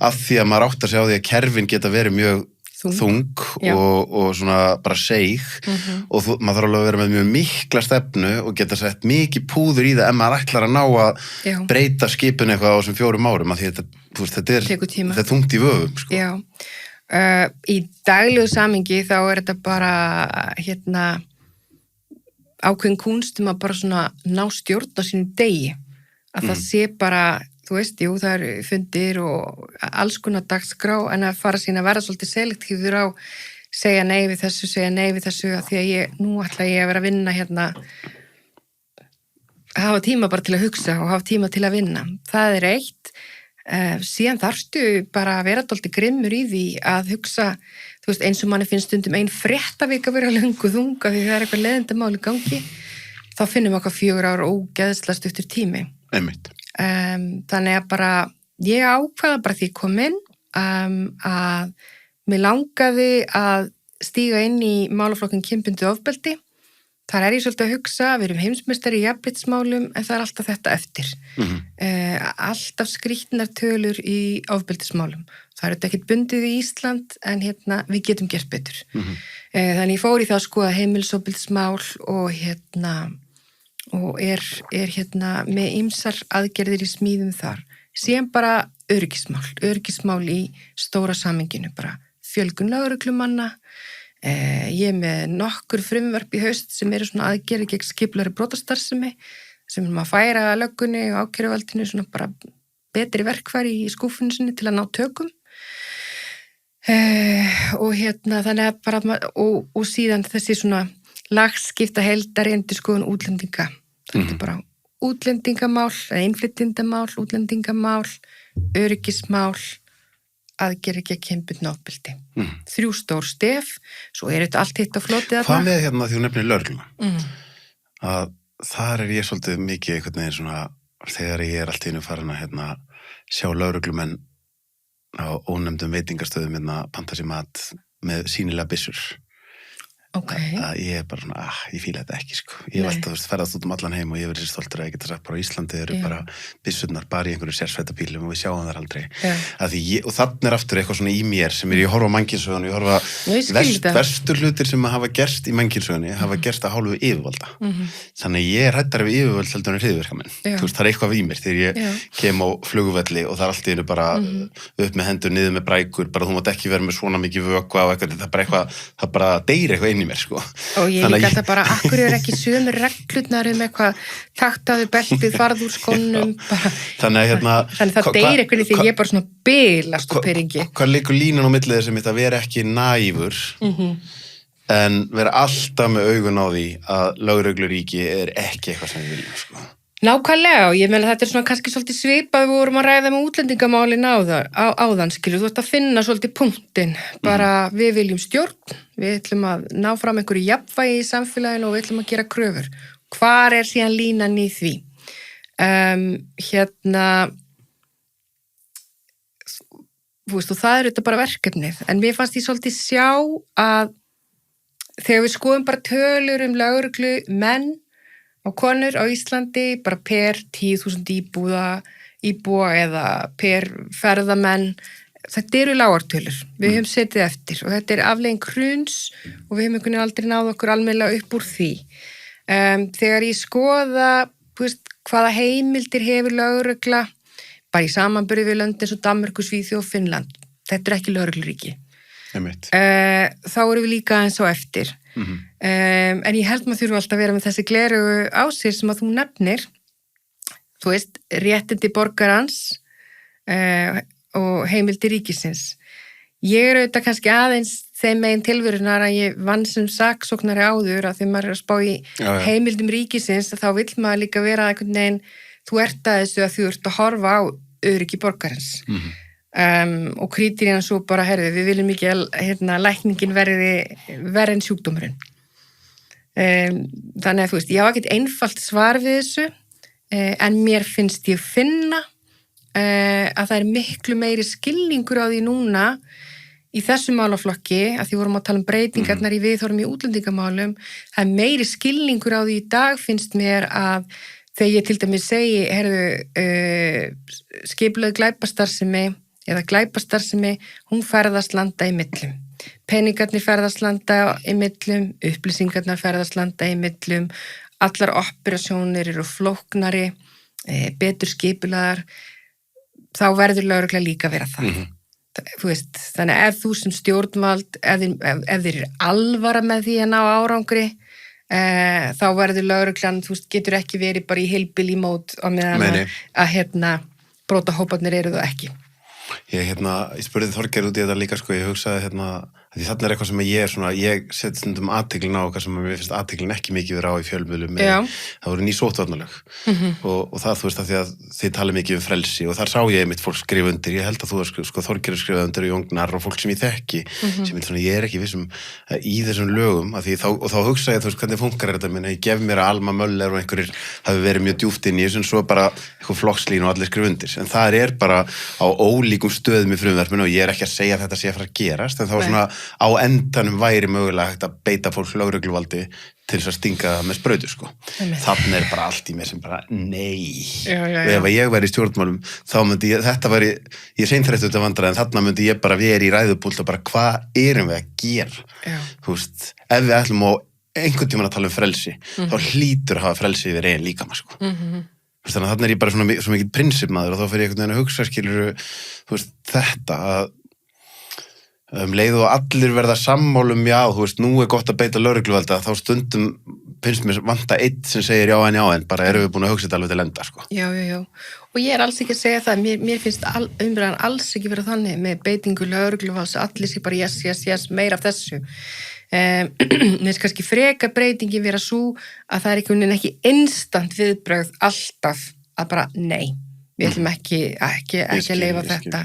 af því að maður átt að sjá því að kerfin geta verið mjög þung Já. og svona bara seig og maður þarf alveg að vera með mjög mikla stefnu og geta sett mikið púður í það ef maður ætlar að ná að Já. breyta skipun eitthvað á þessum 4 árum af því þetta, þú veist, Tekur tíma. þetta er þungt í vöfum, sko. Já. Í daglegu samingi þá er þetta bara ákveðin kunst að bara svona ná stjórn á sínum degi. Að það sé bara, þú veist, jú, það eru fundir og alls konar dagskrá en að fara sín að vera svolítið selektífur á segja nei við þessu að því að nú ætla ég að vera að vinna hafa tíma bara til að hugsa og hafa tíma til að vinna. Það er eitt. Síðan þarftu bara að vera dálítið grimmur í því að hugsa, þú veist, eins og manni finnst stundum ein fréttavika vera löngu þunga því það er eitthvað leiðindamál í gangi, þá finnum við okkar 4 ára ógeðslega stuttur tími. Einmitt. Þannig að bara, ég ákvaða bara því komin að mér langaði að stíga inn í málaflokkun kynbundið ofbeldi. Þar er ég svolítið að hugsa, við erum heimsmeistari í jafnréttismálum en það er alltaf þetta eftir. Alltaf skrýtnar tölur í ofbeldismálum. Það er þetta ekkert bundið í Ísland en við getum gert betur. Þannig ég fór í það að skoða heimilisofbeldismál og er með ýmsar aðgerðir í smíðum þar. Síðan bara öryggismál í stóra samhenginu, bara fjölgun lögreglumanna. Ég er með nokkur frumvarp í haust sem eru svona aðgerðir gegn skipulagðri brotastarfsemi sem að færa löggunni og ákæruvaldinu svona bara betri verkfæri í skúfunni sinni til að ná tökum. Og þannig að bara og síðan þessi svona lagskipta heildari endurskoðun útlendinga. Þetta er bara útlendingamál, innflytjendamál, útlendingamál, öryggismál, aðgerðir gegn kynbundnu ofbeldi. 3 stór stef, svo er þetta allt hitt á flotið þarna. Hvað með því þú nefnir lögregluna? Að þar er ég svolítið mikið einhvern veginn svona, þegar ég er allt í einu farin að sjá lögreglumenn á ónefndum veitingastöðum panta sér mat með sýnilega byssur. Okay. Að ég er bara svona, ég fíla þetta ekki, sko. Ég hef alltaf ferðast út allan heim og ég verið stoltur að ég geta sagt bara á Íslandi eru bara byssurnar bara í einhverju sérsveitarbílum og við sjáum þar aldrei. Og þannig er aftur eitthvað svona í mér sem ég horfa á mannkynssögunni, ég horfa verstu hlutir sem hafa gerst í mannkynssögunni, hafa gerst að hálfu yfirvalda. Þannig ég er hræddari við yfirvöld heldur en hryðjuverkamenn. Þú veist, það er eitthvað í mér þegar ég kem á flugvelli og það er allt í einu bara upp með hendur, niður með brækur, bara þú mátt ekki vera með svona mikið vökva og eitthvað, það bara deyr eitthvað inn í mér, sko. Og ég líka alltaf bara, akkur er ekki sömu reglurnar eitthvað, taktaðu beltið, farðu úr skónum bara. Þannig það deyr eitthvað því ég er bara svona bilast úr peringi. Hvað liggur línan á millið sem þetta vera ekki næfur en vera alltaf með augun á því að lögregluríki er ekki eitthvað sem við viljum, sko. Nákvæmlega, og ég meina þetta er svona kannski svolítið svipað við vorum að ræða með útlendingamálin áðan, skilur, þú ert að finna svolítið punktinn, bara við viljum stjórn, við ætlum að ná fram einhverju jafnvægi í samfélaginu og við ætlum að gera kröfur. Hvar er síðan línan í því? Þú veist, og það er þetta bara verkefnið, en mér fannst ég svolítið sjá að þegar við skoðum bara tölur lögreglu, menn og konur á Íslandi, bara per 10.000 íbúa eða per ferðamenn, þetta eru lágartölur, við höfum setið eftir og þetta er afleiðing hruns og við höfum einhvern veginn aldrei náð okkur almennilega upp úr því. Þegar ég skoða, hvaða heimildir hefur lögregla, bara í samanburði við lönd eins og Danmörku, Svíþjóð og Finnland, þetta er ekki lögregluríki. Þá erum við líka eins og eftir. En ég held maður þurfa alltaf að vera með þessi glerugu á sér sem að þú nefnir, þú veist, réttindi borgarans og heimildi ríkisins. Ég er auðvitað kannski aðeins þeim megin tilverunar að ég vann sem saksóknari áður að þegar maður er að spá í heimildum ríkisins þá vill maður líka vera einhvern veginn, þú ert að þessu að þú ert að horfa á öryggi borgarans. Og krítirinn svo bara, við viljum ekki að lækningin verði en sjúkdómurinn. Þannig að þú veist, ég hafa ekkert einfalt svar við þessu, en mér finnst ég finna að það er miklu meiri skilningur á því núna í þessu málaflokki, að því vorum að tala um breytingarnar í viðhorfum í útlendingamálum, það er meiri skilningur á því í dag finnst mér að þegar ég til dæmis segi, skipulögð glæpastarfsemi eða glæpastarfsemi, hún ferðast landa í millum. peningarnir ferðast landa í millum, upplýsingarnar ferðast landa í millum, allar operasjónir eru flóknari, betur skipulaðar, þá verður lögregla líka að vera það. Þú veist, þannig að ef þú sem stjórnvald, ef þeir eru alvara með því að ná árangri, þá verður lögreglan, þú veist, getur ekki verið bara í heilbili mót á meðan að brotahóparnir eru það ekki. Ég spurði Þorgeir út í þetta líka, sko, ég hugsaði, því þarna er eitthvað sem ég set stundum athygli á, hvað sem mér finnst athyglin ekki mikið vera á í fjölmiðlum, það voru ný sóttvarnalög og það, þú veist, að því að þið tala mikið um frelsi og þar sá ég mitt fólk skrifa undir, ég held að þú, sko, Þorgeir skrifa undir og Jóngnar og fólk sem ég þekki, sem ég ekki vissum í þessum lögum, og þá hugsa ég, þú veist, hvernig funkar þetta, minna, ég gef mér að Alma Möller og einhverjir hafi verið mjög djúpt inn í þessu, svo bara eitthvað flokkslín og allir skrifa undir, en það bara á ólíkum stöðum í frumvarpinu og ég ekki að segja að þetta sé að fara að gerast, en þá svona á endanum væri mögulega hægt að beita fólk lögregluvaldi til þess að stinga það með sprautu, sko. Þannig bara allt í mér sem bara, nei. Og ef ég væri í stjórnmálum, þá myndi ég seinþrættu þetta vandræði, en þarna myndi ég bara vera í ræðupúlt og bara, hvað erum við að gera? Þú veist, ef við ætlum á einhvern tímann að tala um frelsi, þá hlýtur að hafa frelsi yfir eigin líkama, sko. Þannig að þarna ég bara svo mikið prinsipmaður og þá fyrir ég einhvern veginn að hugsa, skilur, þú veist, þetta að leið og allir verða sammálum, þú veist, nú er gott að beita lögregluvalda, þá stundum finnst mér vanta einn sem segir já en bara erum við búin að hugsa þetta alveg til enda, sko. Já. Og ég alls ekki að segja það, mér finnst umræðan alls ekki vera þannig með beitingu lögregluvalds, allir sé bara yes, meira af þessu. Mér finnst kannski freka breytingin vera svo að það einhvern veginn ekki instant viðbrögð alltaf að bara nei, við ætlum ekki að leyfa þetta.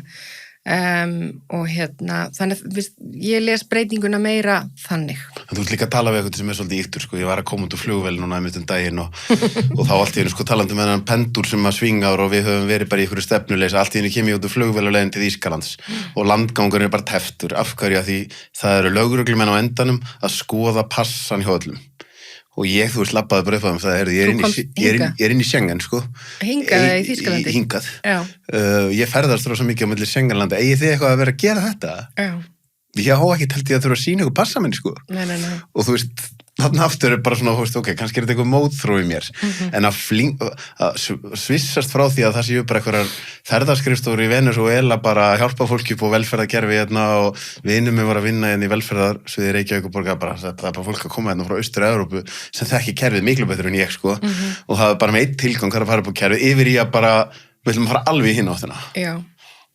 Og þannig að ég les breytinguna meira þannig. Þú ert líka að tala við eitthvað sem svolítið yktur, sko, ég var að koma út úr flugvél núna einmitt daginn og þá allt í einu, sko, talandi með þennan pendúl sem að svingar og við höfum verið bara í einhverju stefnuleysi, allt í einu kem ég út úr flugvél og leiðin til Þýskalands og landgangur bara teftur, af hverju að því það eru lögreglumenn á endanum að skoða passan hjá öllum. Og þú veist, labbaði bara upp á þeim, það ég er inn í Schengen, sko. Hingað í Þýskalandi? Hingað. Ég ferðast rosa mikið á milli Schengenlanda. Eigið þið eitthvað að vera að gera þetta? Já. Ég á ekki telt ég að þurfa að sýna ykkur passa minni, sko. Nei. Og þú veist, þarna aftur er bara svona, þú veist, ok, kannski er þetta eitthvað móðþró í mér, en að svissast frá því að það séu bara eitthvað ferðaskrifstofur í Venezuela bara að hjálpa fólki upp á velferðarkerfi og vinur mig var að vinna í velferðarsviði Reykjavík og borga bara, það er bara fólk að koma frá Austur-Evrópu sem þekki kerfið miklu betur en ég, sko, og það er bara með einn tilgang að fara upp á kerfið yfir í að bara, við ætlum að fara alveg í hinn áttina. Já.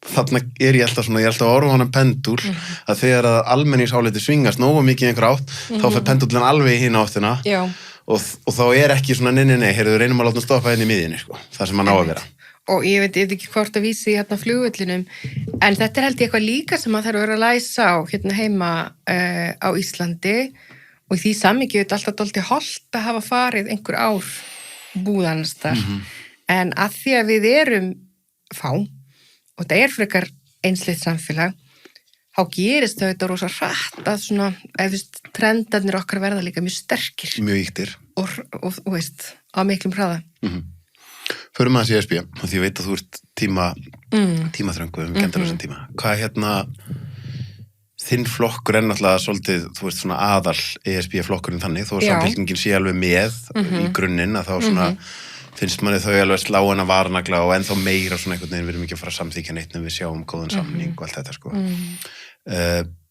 Þarna er ég alltaf að orfa hana pendúl að þegar að almenningsáliti svingast nógu mikið í einhver átt, þá fer pendúlinn alveg í hinn áttina og þá er ekki svona nei, heyrðu, reynum að láta hann stoppa inn í miðjunni, sko, það sem hann á að vera. Og ég veit ekki hvort að vísi í flugvöllinum, en þetta er held ég eitthvað líka sem að það eru að læsa á heima á Íslandi og í því samhengi er alltaf dálítið hollt að hafa farið einhver ár búðannast þar, en að því að við erum fá og þetta er frekar einsleitt samfélag, þá gerist þau þetta rosa hratt að svona, trendarnir okkar verða líka mjög sterkir. Mjög ýktir. Og veist, á miklum hraða. Förum aðeins í ESB, því ég veit að þú ert tímaþröngu, kendur þessum tíma. Hvað þinn flokkur er náttúrulega svolítið, þú veist, svona aðal ESB-flokkurinn þannig, þó að samfélkingin sé alveg með í grunninn, að þá svona finnst manni þau alveg slá hana varnagla og ennþá meira svona einhvern veginn, við erum ekki að fara að samþykja neitt en við sjáum góðan samning og allt þetta, sko.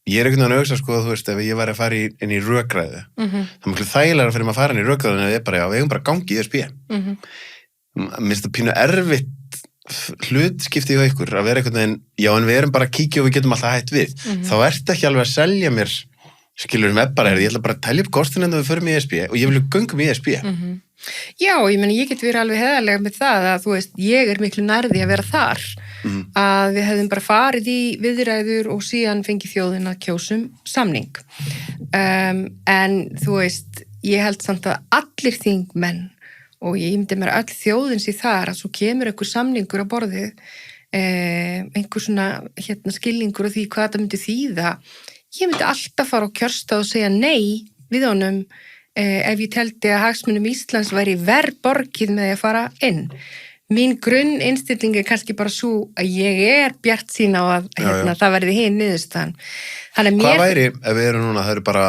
Ég er einhvern veginn að hugsa, sko, þú veist, ef ég væri að fara inn í rökræðu, það er miklu þægilega fyrir maður að fara inn í rökræðu en það er bara, við eigum bara að gangi í ESB. Mér finnst það pínu erfitt hlutskipti hjá ykkur að vera einhvern veginn, en við erum bara að kíkja og við getum alltaf hætt við. Þá ertu ekki alveg að selja mér, skilur bara, ég ætla bara að telja upp kostin en við förum í ESB og ég vil göngum í ESB. Já, ég get verið alveg heiðarlega með það að, þú veist, ég er miklu nærði að vera þar, að við hefðum bara farið í viðræður og síðan fengið þjóðin að kjósum samning. En, þú veist, ég held samt að allir þingmenn og ég myndi mér öll þjóðin sér þar að svo kemur einhver samningur á borðið, einhver svona, skilningur á því hvað það myndi þýða. Ég myndi alltaf fara á kjörstað og segja nei við honum ef ég teldi að hagsmunum Íslands væri verð borgið með að fara inn. mín grunninnstilling kannski bara svo að ég bjartsýn á að það verði hinn niðurstaðan. Hvað væri, ef við erum núna, það eru bara,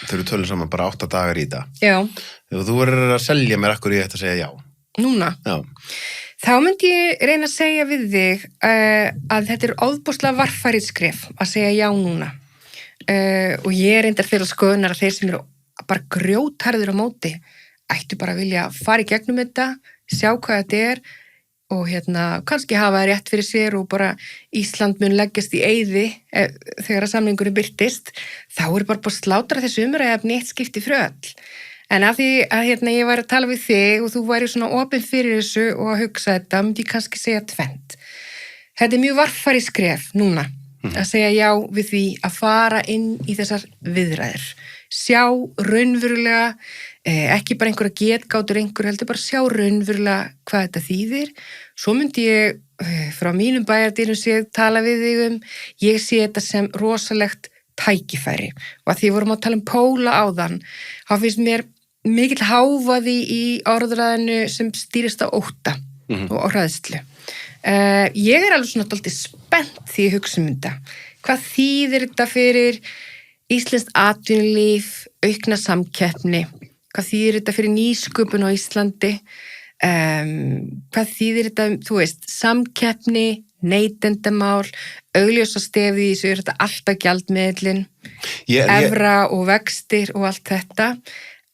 þau eru tölum saman bara 8 dagar í þetta. Já. Ef þú verður að selja mér akkur ég ætti að segja já. Núna? Já. Þá myndi ég reyna að segja við þig að þetta er ofboðslega varfærið skref að segja já núna. Og ég reyndar þeirra skoðunar að þeir sem eru bara grjótharður á móti ættu bara að vilja fara í gegnum þetta, sjá hvað þetta er og kannski hafa það rétt fyrir sér og bara Ísland mun leggjast í eyði þegar að samningurinn birtist, þá er bara búið að slátra þessu umræðefni eitt skipti fyrir öll. En af því að ég væri að tala við þig og þú væri svona opinn fyrir þessu og að hugsa þetta, myndi ég kannski segja tvennt. Þetta er mjög varfærið skref núna, að segja já við því að fara inn í þessar viðræður. Sjá raunverulega, ekki bara einhverja getgátur heldur bara sjá raunverulega hvað þetta þýðir. Svo myndi ég frá mínum bæjardyrum tala við þig ég sé þetta sem rosalegt tækifæri og að því vorum að tala póla áðan, þá finnst mér mikill hávaði í orðræðinu sem stýrist á ótta og hræðslu. Ég er alveg svona dálítið spennt því ég hugsa þetta. Hvað þýðir þetta fyrir íslenskt atvinnulíf, aukna samkeppni? Hvað þýðir þetta fyrir nýsköpun á Íslandi? Hvað þýðir þetta, þú veist, samkeppni, neytendamál, augljósa stefið í þessu, þetta alltaf gjaldmiðlinn, evra og vextir og allt þetta.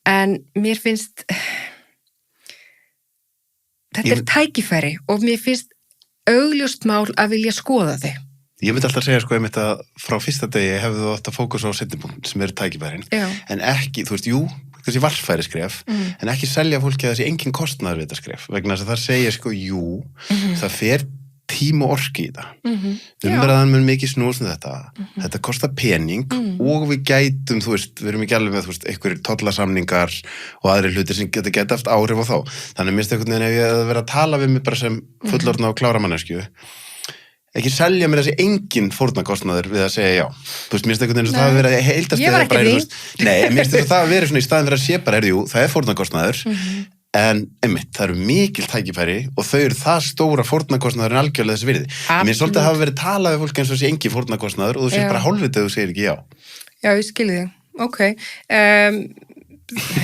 En mér finnst, þetta er tækifæri og mér finnst augljóst mál að vilja skoða þig. Ég myndi alltaf segja einmitt að frá fyrsta degi hefðu þú átt að fókusa á seinnipunkt sem eru tækifærin, en ekki, þú veist, jú, þessi varfæri skref, en ekki selja fólki að þessi engin kostnaður við þetta skref, vegna þess að það segja jú, það fer tíma og orki í það. Umræðan mun mikið snúast þetta. Þetta kostar pening og við gætum, þú veist, við erum ekki alveg með, þú veist, einhverjir tollasamningar og aðri hlutir sem geta haft áhrif á þá. Þannig minnst einhvern veginn ef ég að vera að tala við mig bara sem fullorðna og klára manneskju, ekki selja mér þessi engin fórnarkostnaður við að segja já. Þú veist, minnst einhvern veginn það að vera heildast ég var ekki því. Nei, minnst það að vera svona í staðin fyrir að sé bara, það er fórnarkostnaður, en einmitt, það eru mikil tækifæri og þau eru það stóra fórnarkostnaður en algjörlega þessi virði. Mér svolítið að hafa verið talað við fólk eins og þessi engin fórnarkostnaður og þú segir bara hálfvitið ef þú segir ekki já. Já, ég skilði þig. Ok.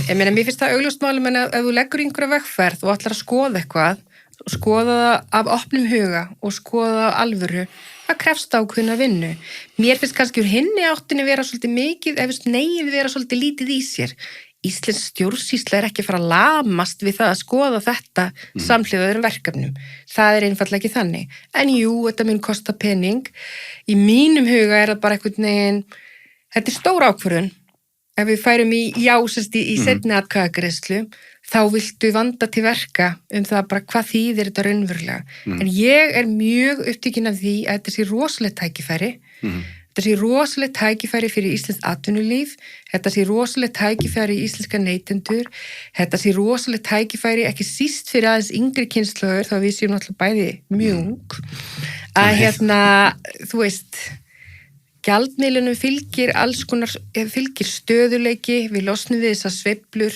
Ég meina, mér finnst það augljóst málum en ef þú leggur einhverja vegferð og ætlar að skoða eitthvað, skoða það af opnum huga og skoða það af alvöru, það krefst ákveðna vinnu. Mér finnst kannski úr hinni áttinni vera svolítið mikið, ef negið vera svolítið lítið í sér. Íslensk stjórnsýsla er ekki að fara að lamast við það að skoða þetta samhliða öðrum verkefnum. Það er einfaldlega ekki þannig. En jú, þetta mun kosta pening. Í mínum huga er það bara einhvern veginn, þetta er stór ákvörðun. Ef við færum í seinni atkvæðagreiðslu, þá viltu vanda til verka það bara hvað þýðir þetta raunverulega. En ég er mjög upptekin af því að þetta sé rosalegt tækifæri. Þetta sé rosalegt tækifæri fyrir íslenskt atvinnulíf, þetta sé rosalegt tækifæri í íslenska neytendur, þetta sé rosalegt tækifæri ekki síst fyrir aðeins yngri kynslóður, þá við séum náttúrulega bæði mjög ung, að þú veist, gjaldmiðlunum fylgir stöðuleiki, við losnum við þessar sveiflur,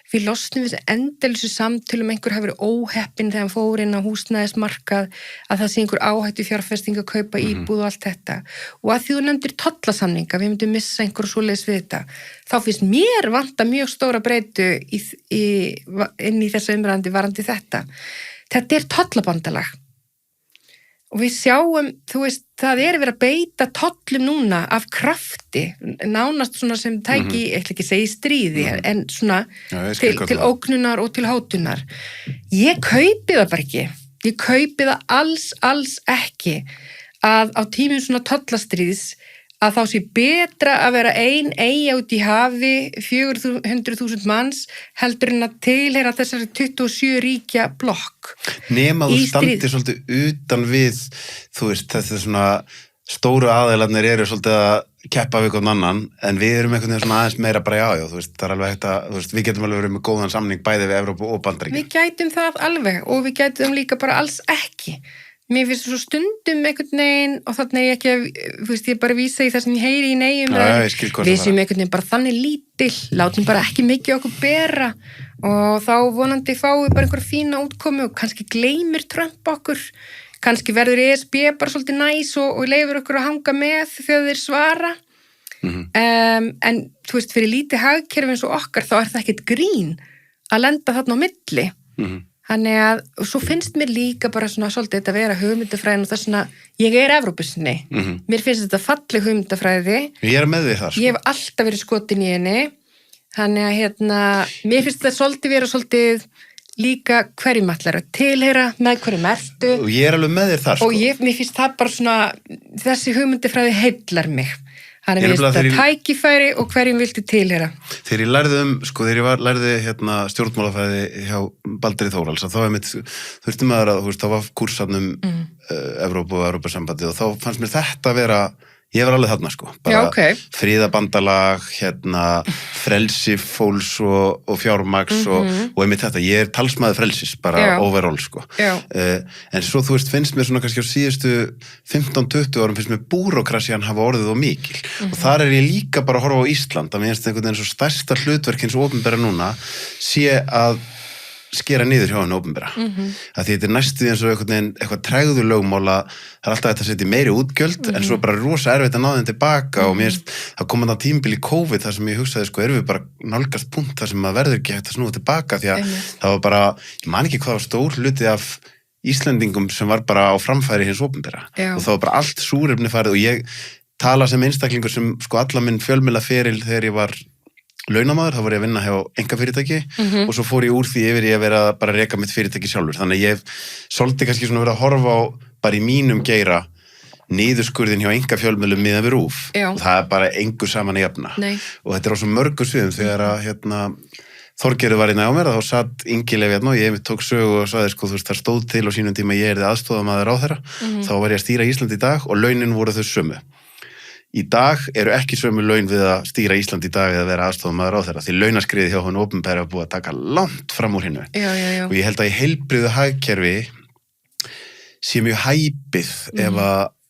við losnum við þessar endalausu samtölum, einhver hafi verið óheppinn þegar hann fór inn á húsnæðismarkað, að það sé einhver áhættu fjárfesting að kaupa íbúð og allt þetta. Og að því þú nefndir tollasamninga, við myndum missa einhver svoleiðis við þetta, þá finnst mér vanta mjög stóra breytu inn í þessa umræðandi varandi þetta. Þetta er tollabandalag. Og við sjáum, þú veist, það er verið að beita tollum núna af krafti, nánast svona sem tæki, ég ætla ekki að segja stríði, en svona til ógnunar og til hótunar. Ég kaupi það bara ekki. Ég kaupi það alls ekki að á tímum svona tollastríðs að þá sé betra að vera ein eyja út í hafi, 400.000 manns, heldur en að tilheyra þessari 27 ríkja blokk. Nema þú standir svolítið utan við, þú veist, þetta svona stóru aðeilarnir eru svolítið að keppa við einhvern annan, en við erum einhvern veginn svona aðeins meira bara já, þú veist, það er alveg hægt að, þú veist, við getum alveg verið með góðan samning bæði við Evrópu og Bandaríkin. Við gætum það alveg og við gætum líka bara alls ekki. Mér finnst svo stundum einhvern veginn og þannig ég ekki að, þú veist, ég bara vísa í það sem ég heyri í neyjum við séum einhvern veginn bara þannig lítill, látum bara ekki mikið okkur bera og þá vonandi fáum við bara einhver fína útkomu og kannski gleymir Trump okkur, kannski verður ESB bara svolítið næs og leifur okkur að hanga með þegar þeir svara. En þú veist, fyrir lítið hagkerfi eins og okkar þá er það ekkert grín að lenda þarna á milli. Þannig að, og svo finnst mér líka bara svona svolítið þetta að vera hugmyndafræðin og það svona, ég er Evrópusinni, mér finnst þetta falleg hugmyndafræði. Ég er með því það, sko. Ég hef alltaf verið skotin í henni, þannig að mér finnst þetta svolítið vera svolítið líka hverjum ætlar að tilheyra, með hverjum ertu. Og ég er alveg með þér þar, sko. Og mér finnst það bara svona, þessi hugmyndafræði heillar mig. Þannig að mér finnst það tækifæri og hverjum viltu tilheyra. Þegar ég lærði þegar ég lærði stjórnmálafræði hjá Baldri Þórhals, þá þurfti maður að, þá var kúrsafnum Evrópu og Evrópusambandi og þá fannst mér þetta vera, ég var alveg þarna, sko. Bara fríðabandalag, frelsi fólks og fjármagns og einmitt þetta, ég er talsmaður frelsis, bara overall, sko. En svo, þú veist, finnst mér svona kannski á síðustu 15-20 árum finnst mér búrókrasían hafa orðið og mikil. Og þar er ég líka bara að horfa á Ísland, að mér finnst einhvern veginn svo stærsta hlutverk eins og opinbera núna, sé að skera niður hjá henni opinbera. Að því þetta er næstuð eins og eitthvað tregður lögmála, það er alltaf þetta að setja meiri útgjöld, en svo bara rosa erfitt að ná þeim tilbaka og mér finnst, það kom að tímabil í COVID þar sem ég hugsaði, sko, erum við bara nálgast punkt þar sem maður verður ekki hægt að snúa tilbaka, því að það var bara, ég man ekki hvað var stór hluti af Íslendingum sem var bara á framfæri hins opinbera og það var bara allt súrefni farið og ég tala sem einstaklingur sem, sko, alla minn fjölmiðlaferil þegar ég var launamaður, þá var ég að vinna hjá einkafyrirtæki og svo fór ég úr því yfir ég að vera bara að reka mitt fyrirtæki sjálfur. Þannig að ég svolítið kannski svona verið að horfa á bara í mínum geira niðurskurðin hjá einkafjölmiðlum miðað við RÚV og það er bara engu saman að jafna. Og þetta er á svo mörgum sviðum þegar að Þorgerður var á mér, þá satt Ingileif og ég tók sögu og sagði, sko, þú veist, það stóð til á sínum tíma ég yrði aðstoðarmaður ráðherra, þá var ég að stýra Ísland í dag og launin voru þau sömu. Í dag eru ekki sömu laun við að stýra Ísland í dag eða vera aðstofamaður ráðherra því launaskriði hjá hinu opinbera búið að taka langt fram úr hinu. Og ég held að í heilbrigðu hagkerfi sé mjög hæpið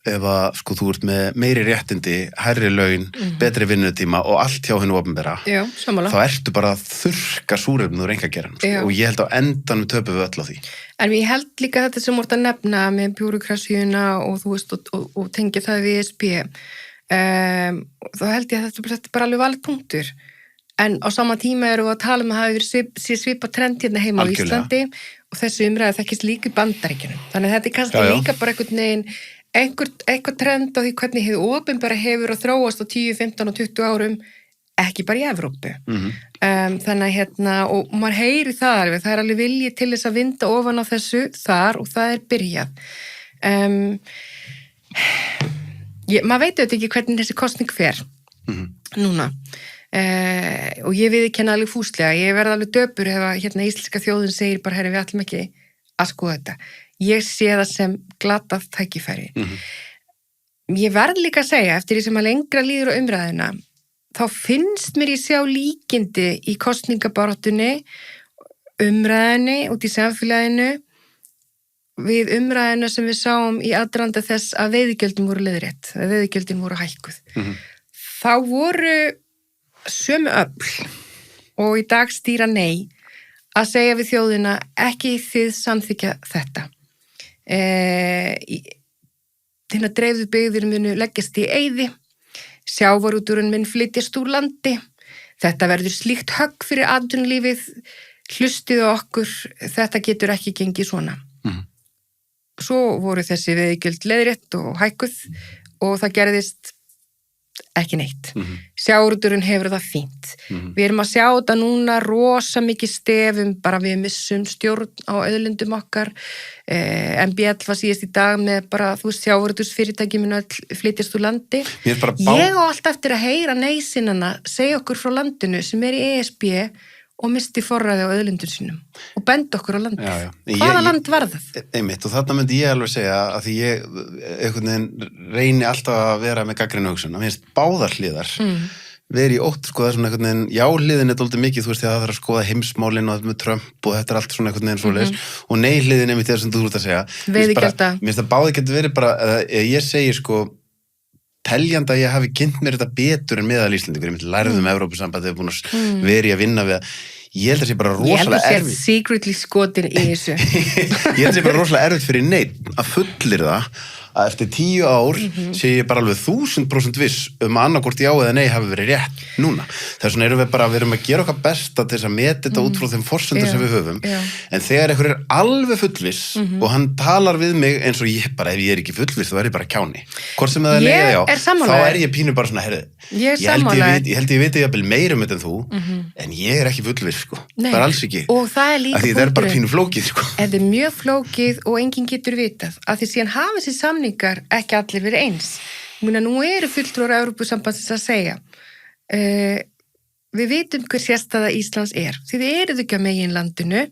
ef að sko þú ert með meiri réttindi, hærri laun, betri vinnutíma og allt hjá hinu opinbera. Þá ertu bara að þurrka súrefnið úr einkageranum. Og ég held á endanum töpum við öll á því. En ég held líka þetta sem voru að nefna með bjúrukrasíuna og þú veist og tengja það við ESB. Þá held ég að þetta er bara alveg valið punktur en á sama tíma erum við að tala um að hafa verið svipa trend hérna heima á Íslandi og þessi umræða þekkist líka í Bandaríkjunum þannig að þetta er kannski líka bara einhvern veginn einhver trend á því hvernig hið opinbera hefur að þróast á 10, 15 og 20 árum ekki bara í Evrópu þannig að og maður heyri það alveg, það er alveg vilji til þess að vinda ofan á þessu þar og það er byrjað maður veit auðvitað ekki hvernig þessi kosning fer núna og ég viðurkenni alveg fúslega, ég verði alveg döpur ef að íslenska þjóðin segir bara herri við ætlum ekki að skoða þetta ég sé það sem glatað tækifæri ég verð líka að segja eftir því sem að lengra líður á umræðina þá finnst mér ég sjá líkindi í kosningabaráttunni umræðinni út í samfélaginu við umræðina sem við sáum í aðdraganda þess að veiðigjöldin voru leiðrétt, að veiðigjöldin voru hækkuð. Þá voru sömu öfl og í dag stýra nei að segja við þjóðina ekki þið samþykja þetta. Þinn að dreifðu byggðir munu leggjast í eyði, sjávarútvegurinn mun flytjast úr landi, þetta verður slíkt högg fyrir atvinnulífið, hlustið á okkur, þetta getur ekki gengið svona. Svo voru þessi veiðigjöld leiðrétt og hækkuð og það gerðist ekki neitt. Sjávarútvegurinn hefur það fínt. Við erum að sjá þetta núna rosa mikið stefum, bara við missum stjórn á auðlindum okkar. MBL var síðast í dag með bara, þú veist, sjávarútvegsfyrirtæki mun öll flytjast úr landi. Ég á alltaf eftir að heyra nei-sinnana segja okkur frá landinu sem er í ESB og misti forræði á auðlindum sínum og benda okkur á landið. Hvaða land var það? Einmitt, og þarna myndi ég alveg segja að því ég einhvern veginn reyni alltaf að vera með gagnrýna hugsun. Mér finnst báðar hliðar verið í ótt, sko, það er svona einhvern veginn, já, hliðin er dálítið mikið, þú veist, það þarf að skoða heimsmálin og þetta með Trump og þetta er allt svona einhvern veginn svoleiðis og nei hliðin einmitt þess sem þú ert að segja. Veiðigjalda. Mér finnst að báðir getur verið bara, ég segi sko, teljandi að ég hafi kynnt mér þetta betur en meðal Íslendingur, ég myndi lærðum Evrópusambandið, búin að veri að vinna við ég held að sé bara Ég held að rosalega sé erfitt secretly skotin í þessu. ég held að sé bara rosalega erfitt fyrir neitt að fullir það að eftir 10 ár sé ég bara alveg 1000% viss að annarkvort já eða nei hafi verið rétt núna. Þess vegna erum við að gera okkar besta til þess að meta þetta út frá þeim forsendum sem við höfum. En þegar einhver er alveg fullviss og hann talar við mig eins og ég bara, ef ég er ekki fullviss, þá er ég bara kjáni. Hvort sem það er nei eða já, þá er ég pínu bara svona, heyrðu, ég held ég viti jafnvel meira um þetta en þú, en ég er ekki fullviss, sko. Það er alls ekki. Og það er líka það er bara pínu flókið, sko. Þetta er mjög flókið og enginn getur vitað. Að því síðan hafa þessi samningar ekki allir verið eins. Nú eru fulltrúar Evrópusambandsins að segja við vitum hver sérstaða Íslands er. Því þið eruð ekki á meginlandinu.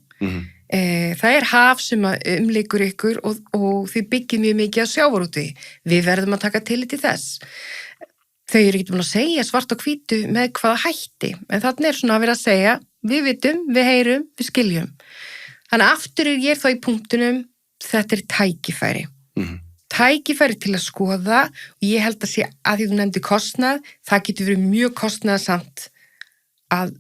Það er haf sem umlykur ykkur og þið byggjum mjög mikið á sjávarútvegi. Við verðum að taka tillit til þess. Þau eru ekki búin að segja svart og hvítu með hvaða hætti. En þarna er svona að vera að segja við vitum, við heyrum, við skiljum. Þannig aftur er ég þá í punktunum þetta er tækifæri. Tækifæri til að skoða og ég held að sé að því þú nefndi kostnað, það getur verið mjög kostnaðsamt að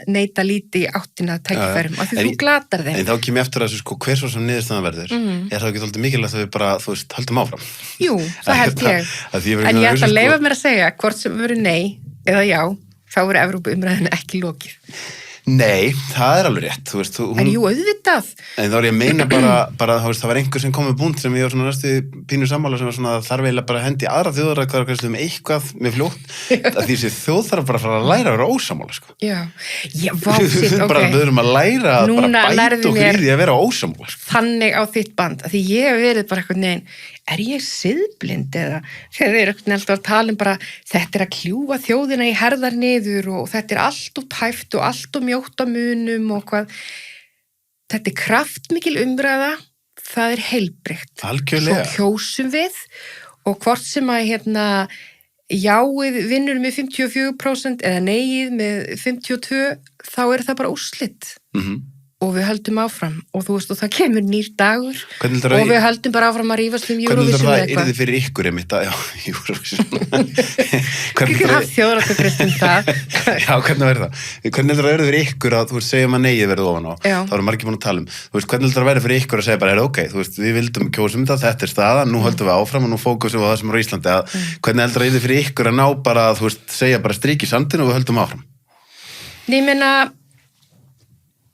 neita líti í áttina tækifærum af því þú glatar þeim. En þá kemur ég eftir að þessu sko hver svo sem niðurstaðan verður er það ekki svolítið mikilvægt að við bara, þú veist, höldum áfram. Jú, það held ég. En ég ætla að leyfa mér að segja hvort sem verður nei eða já, þá er Evrópuumræðinu ekki lokið. Nei, það er alveg rétt, þú veist. En jú, auðvitað. En þá er ég að meina bara þú veist, það var einhver sem kom með búnt sem ég var svona næstu pínu sammála sem var svona þarf eiginlega bara að hendi aðra þjóðaratkvæðargreiðslu eitthvað með fljótt, að því þessi þjóð þarf bara að fara að læra að vera ósammála, sko. Já, vá, sitt, ok. Bara við erum að læra að bara bæta okkur í því að vera ósammála, sko. Þannig á þitt band, að því ég hef verið bara eitthvað neginn, er ég siðblind eða þegar þeir eru alltaf að tala um bara þetta er að kljúfa þjóðina í herðar niður og þetta er allt og tæft og allt og mjótt á munum og hvað þetta er kraftmikil umræða það er heilbrigt algjörlega svo kjósum við og hvort sem að jáið vinnur með 54% eða neyið með 52% þá er það bara úrslit og við höldum áfram og þú veist og það kemur nýr dagur og við höldum bara áfram að rífast Eurovision eitthvað. Hvernig er þið fyrir ykkur einmitt að Eurovision? Ekki haft þjóðaratkvæðagreiðslu það. Já, hvernig verður það? Hvernig er það fyrir ykkur að þú veist segjum að neyið verður ofan á? Það eru margir búin að tala um. Þú veist, hvernig er það fyrir ykkur að segja bara ok, þú veist, við vildum kjósum þetta er staðan, nú höldum við áfram og nú fókusum við á það sem er á Íslandi. Hvernig er það fyrir ykkur að ná bara, þú veist, segja bara strik í sandinu og við höldum áfram? Ég meina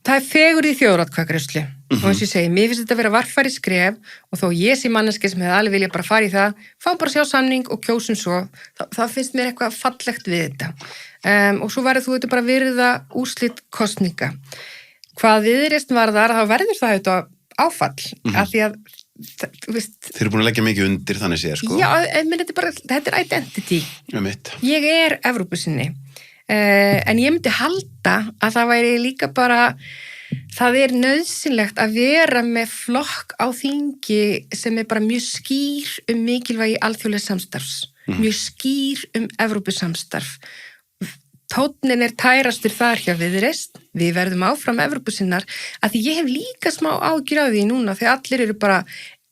það er fegur í þjóðaratkvæðagreiðslu og eins og ég segi, mér finnst þetta að vera varfæri skref og þó ég sé manneski sem hefði alveg vilja bara fara í það, fá bara sjá samning og kjósum svo, það finnst mér eitthvað fallegt við þetta og svo verður þú þetta bara virða úrslit kosninga. Hvað viðreisn varðar, þá verður það auðvitað áfall af því að þú veist... Þeir eru búin að leggja mikið undir þannig séð, sko. Já, þetta er identity. Ég er Evrópusinni. En ég myndi halda að það væri líka bara það er nauðsynlegt að vera með flokk á þingi sem er bara mjög skýr mikilvægi alþjóðlegs samstarfs mjög skýr Evrópusamstarf tónnin er tærastur þar hjá Viðreisn við verðum áfram Evrópusinnar að því ég hef líka smá ágjur á því núna þegar allir eru bara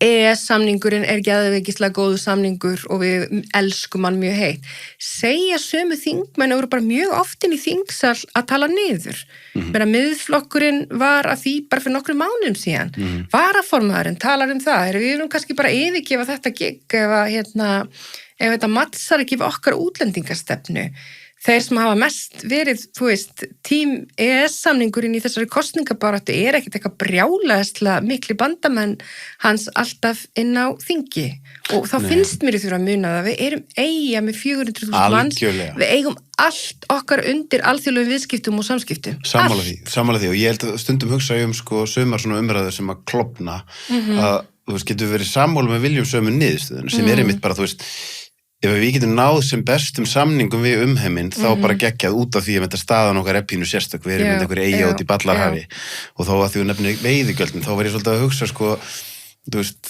EES-samningurinn er geðveikislega góðu samningur og við elskum hann mjög heitt. Segja sömu þingmenn eru bara mjög oft inn í þingsal að tala niður. Miðflokkurinn var að því bara fyrir nokkrum mánuðum síðan. Varaformaðurinn talar um það. Við erum kannski bara yfirgefa þetta gig ef þetta mattsar ekki við okkar útlendingastefnu. Þeir sem hafa mest verið, þú veist, tím EES-samningurinn í þessari kosningabaráttu er ekkert eitthvað brjálæðislega mikli bandamenn hans alltaf inn á þingi og þá finnst mér þurfa að muna það við erum eiga með 400.000 manns við eigum allt okkar undir alþjóðlegum viðskiptum og samskiptum Sammála því og ég held að stundum hugsa sko sömar svona umræður sem að klofna að þú veist, getur verið sammála með viljum sömu niðurstöðun sem er einmitt bara, þú veist ef við getum náð sem bestum samningum við umheiminn, þá bara geggjað út af því að þetta staðan okkar er pínu sérstök, við erum með einhverju eyja út í Ballarhafi og þá að því að nefni veiðigjöldin, þá var ég svolítið að hugsa sko, þú veist,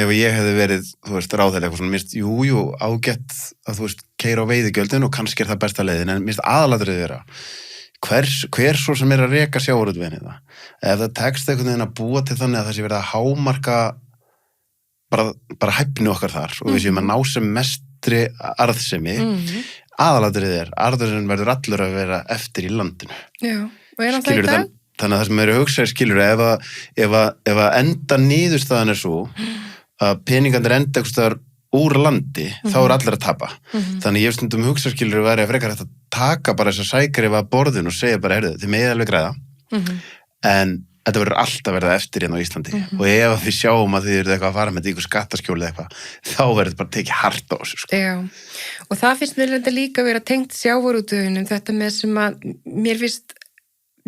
ef ég hefði verið, þú veist, ráðherra eitthvað svona, mér jú, ágætt að þú veist, keyra á veiðigjöldin og kannski er það besta leiðin, en mér aðalatriðið vera, hver svo sem er að reka sjávarútveginn það, ef það tekst einhvern veginn að búa til þannig að það sé verið að hámarka bara hæfni okkar þar og við séum að ná sem mestri arðsemi aðalatriðið arðurinn verður allur að vera eftir í landinu Og er hann það í Skilurðu, dag? þannig að það sem eru hugsaðir skilur ef að enda niðurstaðan er svo að peningandir enda einhvers staðar úr landi, þá er allir að tapa. Þannig ég hef stundum hugsað skilur væri að frekar hægt að taka bara þessa sækari af borðinu og segja bara, heyrðu, þið megið alveg græða, en þetta verður alltaf verða eftir hérna á Íslandi og ef við sjáum að þið eru eitthvað að fara með ykkur skattaskjóli eða eitthvað, þá verður þetta bara tekið hart á þessu, sko. Já, og það finnst mér þetta líka vera tengt sjávarútvögunum, þetta með sem að mér finnst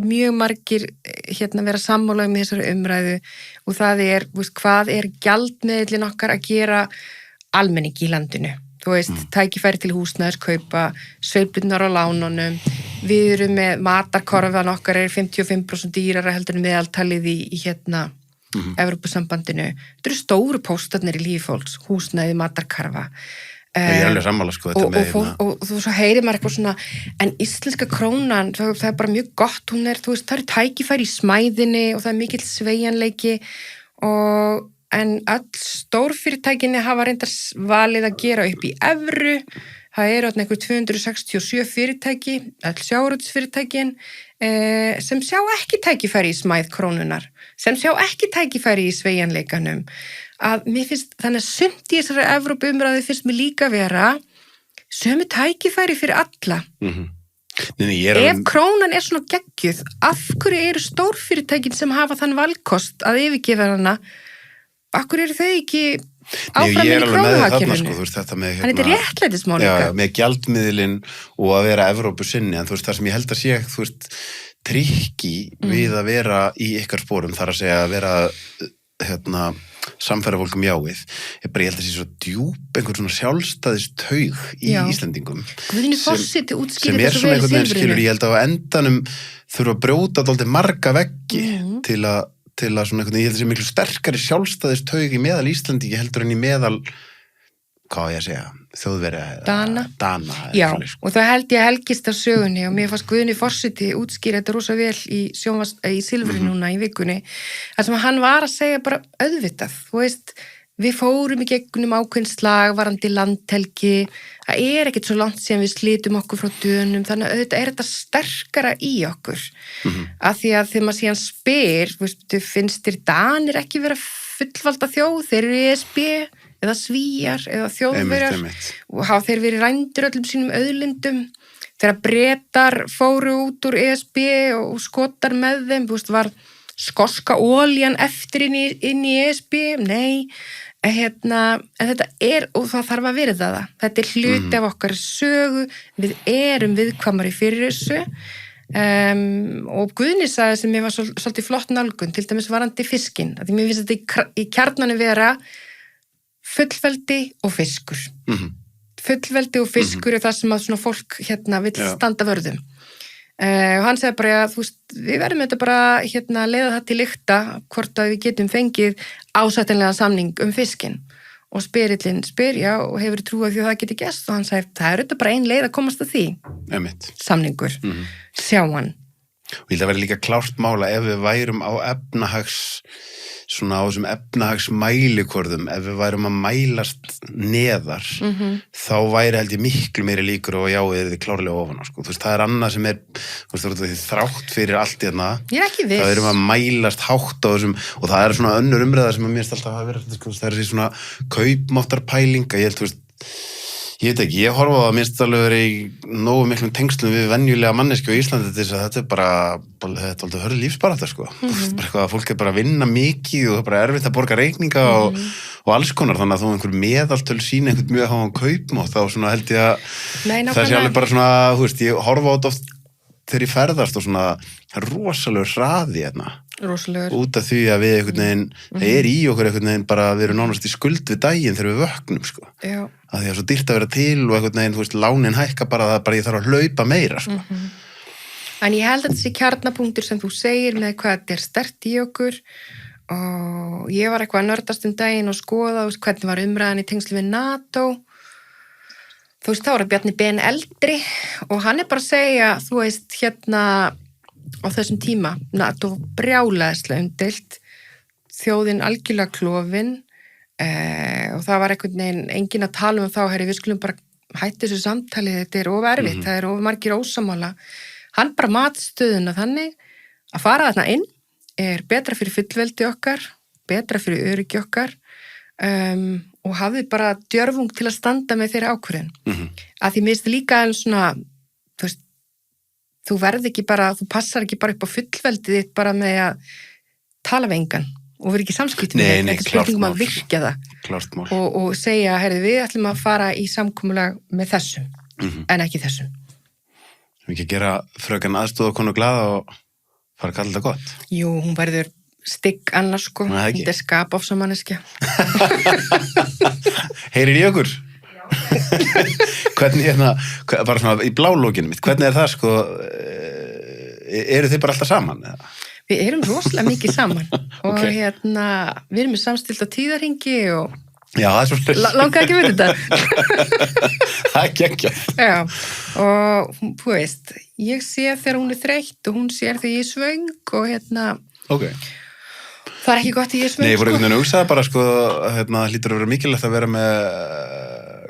mjög margir vera sammála um þessari umræðu og það er, hvað er gjaldmiðlinn okkar að gera almenning í landinu? Þú veist, tækifæri til húsnæðiskaupa, sveiflurnar á lánunum, við erum með matarkorfan okkar er 55% dýrara heldur en meðaltalið í Evrópusambandinu. Þetta eru stóru póstarnir í lífi fólks, húsnæði, matarkarfa. Ég er alveg sammála, sko, þetta með og þú svo heyrir maður eitthvað svona, en íslenska krónan, það er bara mjög gott, hún er, þú veist, það eru tækifæri í smæðinni og það er mikill sveigjanleiki en öll stórfyrirtækinni hafa reyndar valið að gera upp í evru, það eru einhver 267 fyrirtæki, öll sjávarútvegsfyrirtækin, sem sjá ekki tækifæri í smæð krónunar, sem sjá ekki tækifæri í sveigjanleikanum, að mér finnst, þannig að sumt í þessari Evrópuumræðu finnst mér líka vera sömu tækifæri fyrir alla. Ef krónan er svona geggjuð, af hverju eru stórfyrirtækin sem hafa þann valkost að yfirgefa hana, af hverju eru þau ekki áfram í krónuhagkerfinu? Þannig þetta er réttlætismál líka. Já, með gjaldmiðlinn og að vera Evrópusinni, en þú veist, það sem ég held að sé, þú veist, trikki við að vera í ykkar sporum, þar að segja að vera, samfæra fólkum jáið, ég held að sé svo djúp einhver svona sjálfstæðistaug í Íslendingum. Guðni Forseti útskýrir sem er svona einhvern veginn skilur, ég held að á endanum þurfa að brjóta dálítið marga veggi til að svona einhvern veginn, ég held að sé miklu sterkari sjálfstæðistaug í meðal Íslendingi heldur en í meðal, hvað ég að segja, Þjóðverja, Dana. Já, og það held ég helgist af sögunni og mér fannst Guðni Forseti útskýra þetta rosa vel í Silfri núna í vikunni, þar sem hann var að segja bara auðvitað, þú veist, við fórum í gegnum ákveðin slag varandi landhelgi, það er ekkert svo langt síðan við slitum okkur frá Dönum, þannig að auðvitað er þetta sterkara í okkur, af því að þegar maður síðan spyr, þú veist, finnst þér Danir ekki vera fullvalda þjóð, þeir eru ESB, eða Svíjar, eða Þjóðverjar og hafa þeir verið rændir öllum sínum auðlindum, þegar Bretar fóru út úr ESB og Skotar með þeim, þú veist, var skoska olían eftir inn í ESB, nei, en þetta er, og það þarf að vera það, þetta er hluti af okkar sögu, við erum viðkvæmari fyrir þessu, og Guðni sagði sem ég var svolítið flott nálgun, til dæmis varandi fiskinn, að því mér finnst þetta í kjarnanum vera fullveldi og fiskur. Fullveldi og fiskur er það sem að svona fólk vill standa vörðum. Og hann segði bara að við verðum þetta bara leiða það til lykta hvort að við getum fengið ásættanlega samning fiskinn. Og spyrillinn spyr, já, og hefur trúið því að það geti gest og hann sagði, það er þetta bara ein leið að komast að því. Samningur. Sjá hann. Og ég held að vera líka klárt mála ef við værum á svona á þessum efnahagsmælikvörðum, ef við værum að mælast neðar, þá væri held ég miklu meiri líkur og jáið þið klárlega ofan á, sko. Þú veist, það er annað sem er, þú veist, þrátt fyrir allt hérna, þá erum við að mælast hátt á þessum, og það er svona önnur umræða sem að mér alltaf hafa verið, sko, það er þessi svona kaupmáttarpælinga, ég held, þú veist, ég veit ekki, ég horfa á að minnst alveg verið í nógu miklum tengslum við venjulega manneski á Íslandi til þess að þetta er bara þetta er aldrei hörðu lífsbaráttur, sko. Bara eitthvað að fólk er bara að vinna mikið og það er bara erfitt að borga reikninga og alls konar, þannig að þú einhver meðaltöl sína einhvern mjög háan kaupmátt, þá svona held ég að það sé alveg bara svona, þú veist, ég horfa á þetta oft þegar ég ferðast og svona rosalegur hraði út af því að við einhvern veginn, það er í okkur einhvern veginn bara að við erum nánast í skuld við daginn þegar við vöknum, sko. Já. Að því að svo dýrt að vera til og einhvern veginn, þú veist, lánin hækka bara að bara ég þarf að hlaupa meira, sko. En ég held að þessi kjarnapunktur sem þú segir með hvað þetta er sterkt í okkur og ég var eitthvað að nördast daginn og skoða, þú veist, hvernig var umræðan í tengslu við NATO. Þú veist, þá var Bjarni Ben eldri og hann er bara að segja, þú veist, á þessum tíma, NATO brjálæðislega umdeilt, þjóðin algjörlega klofin og það var einhvern veginn enginn að tala um þá, herri, við skulum bara hætti þessu samtali, þetta er of erfitt, það er of margir ósamála. hann bara matstöðuna þannig að fara þarna inn betra fyrir fullveldi okkar, betra fyrir öryggi okkar og hafði bara djörfung til að standa með þeirra ákvörðun. Að því minnst líka en svona, þú veist, þú passar ekki bara upp á fullveldið þitt bara með að tala við engan og vera ekki samskiptum með þetta spurningum að virkja það og segja, herði, við ætlum að fara í samkomulag með þessum, en ekki þessum. Við ekki að gera fröken aðstofakonu glaða og fara að kalla þetta gott? Jú, hún verður stygg annars sko, þetta skapofsamanneskja. Heyrir í okkur? Hvernig bara svona í blálókinu mitt, hvernig það sko, eru þið bara alltaf saman? Við erum rosalega mikið saman og við erum með samstilta tíðarhingi og já, það er svo langaði ekki við þetta. Það er geggjað. Já, og þú veist, ég sé þegar hún er þreytt og hún sér þegar ég er svöng og ok. Það er ekki gott að ég er svöng. Nei, ég fór einhvern veginn að hugsa bara sko, hlýtur að vera mikilvægt að vera með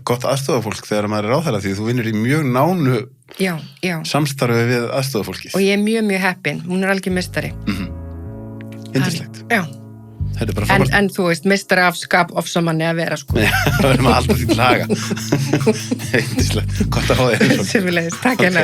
gott aðstofafólk þegar maður er ráðherra því þú vinnur í mjög nánu samstarfi við aðstofafólkið. Og ég er mjög, mjög heppin. Hún er algjör meistari. Yndislegt. Já. Þetta er bara frábært. En þú veist, meistari af skapofsamanni að vera sko. Já, það verður maður alltaf því til haga. Yndislegt. Gott að fá þér. Sömuleiðis, takk hérna.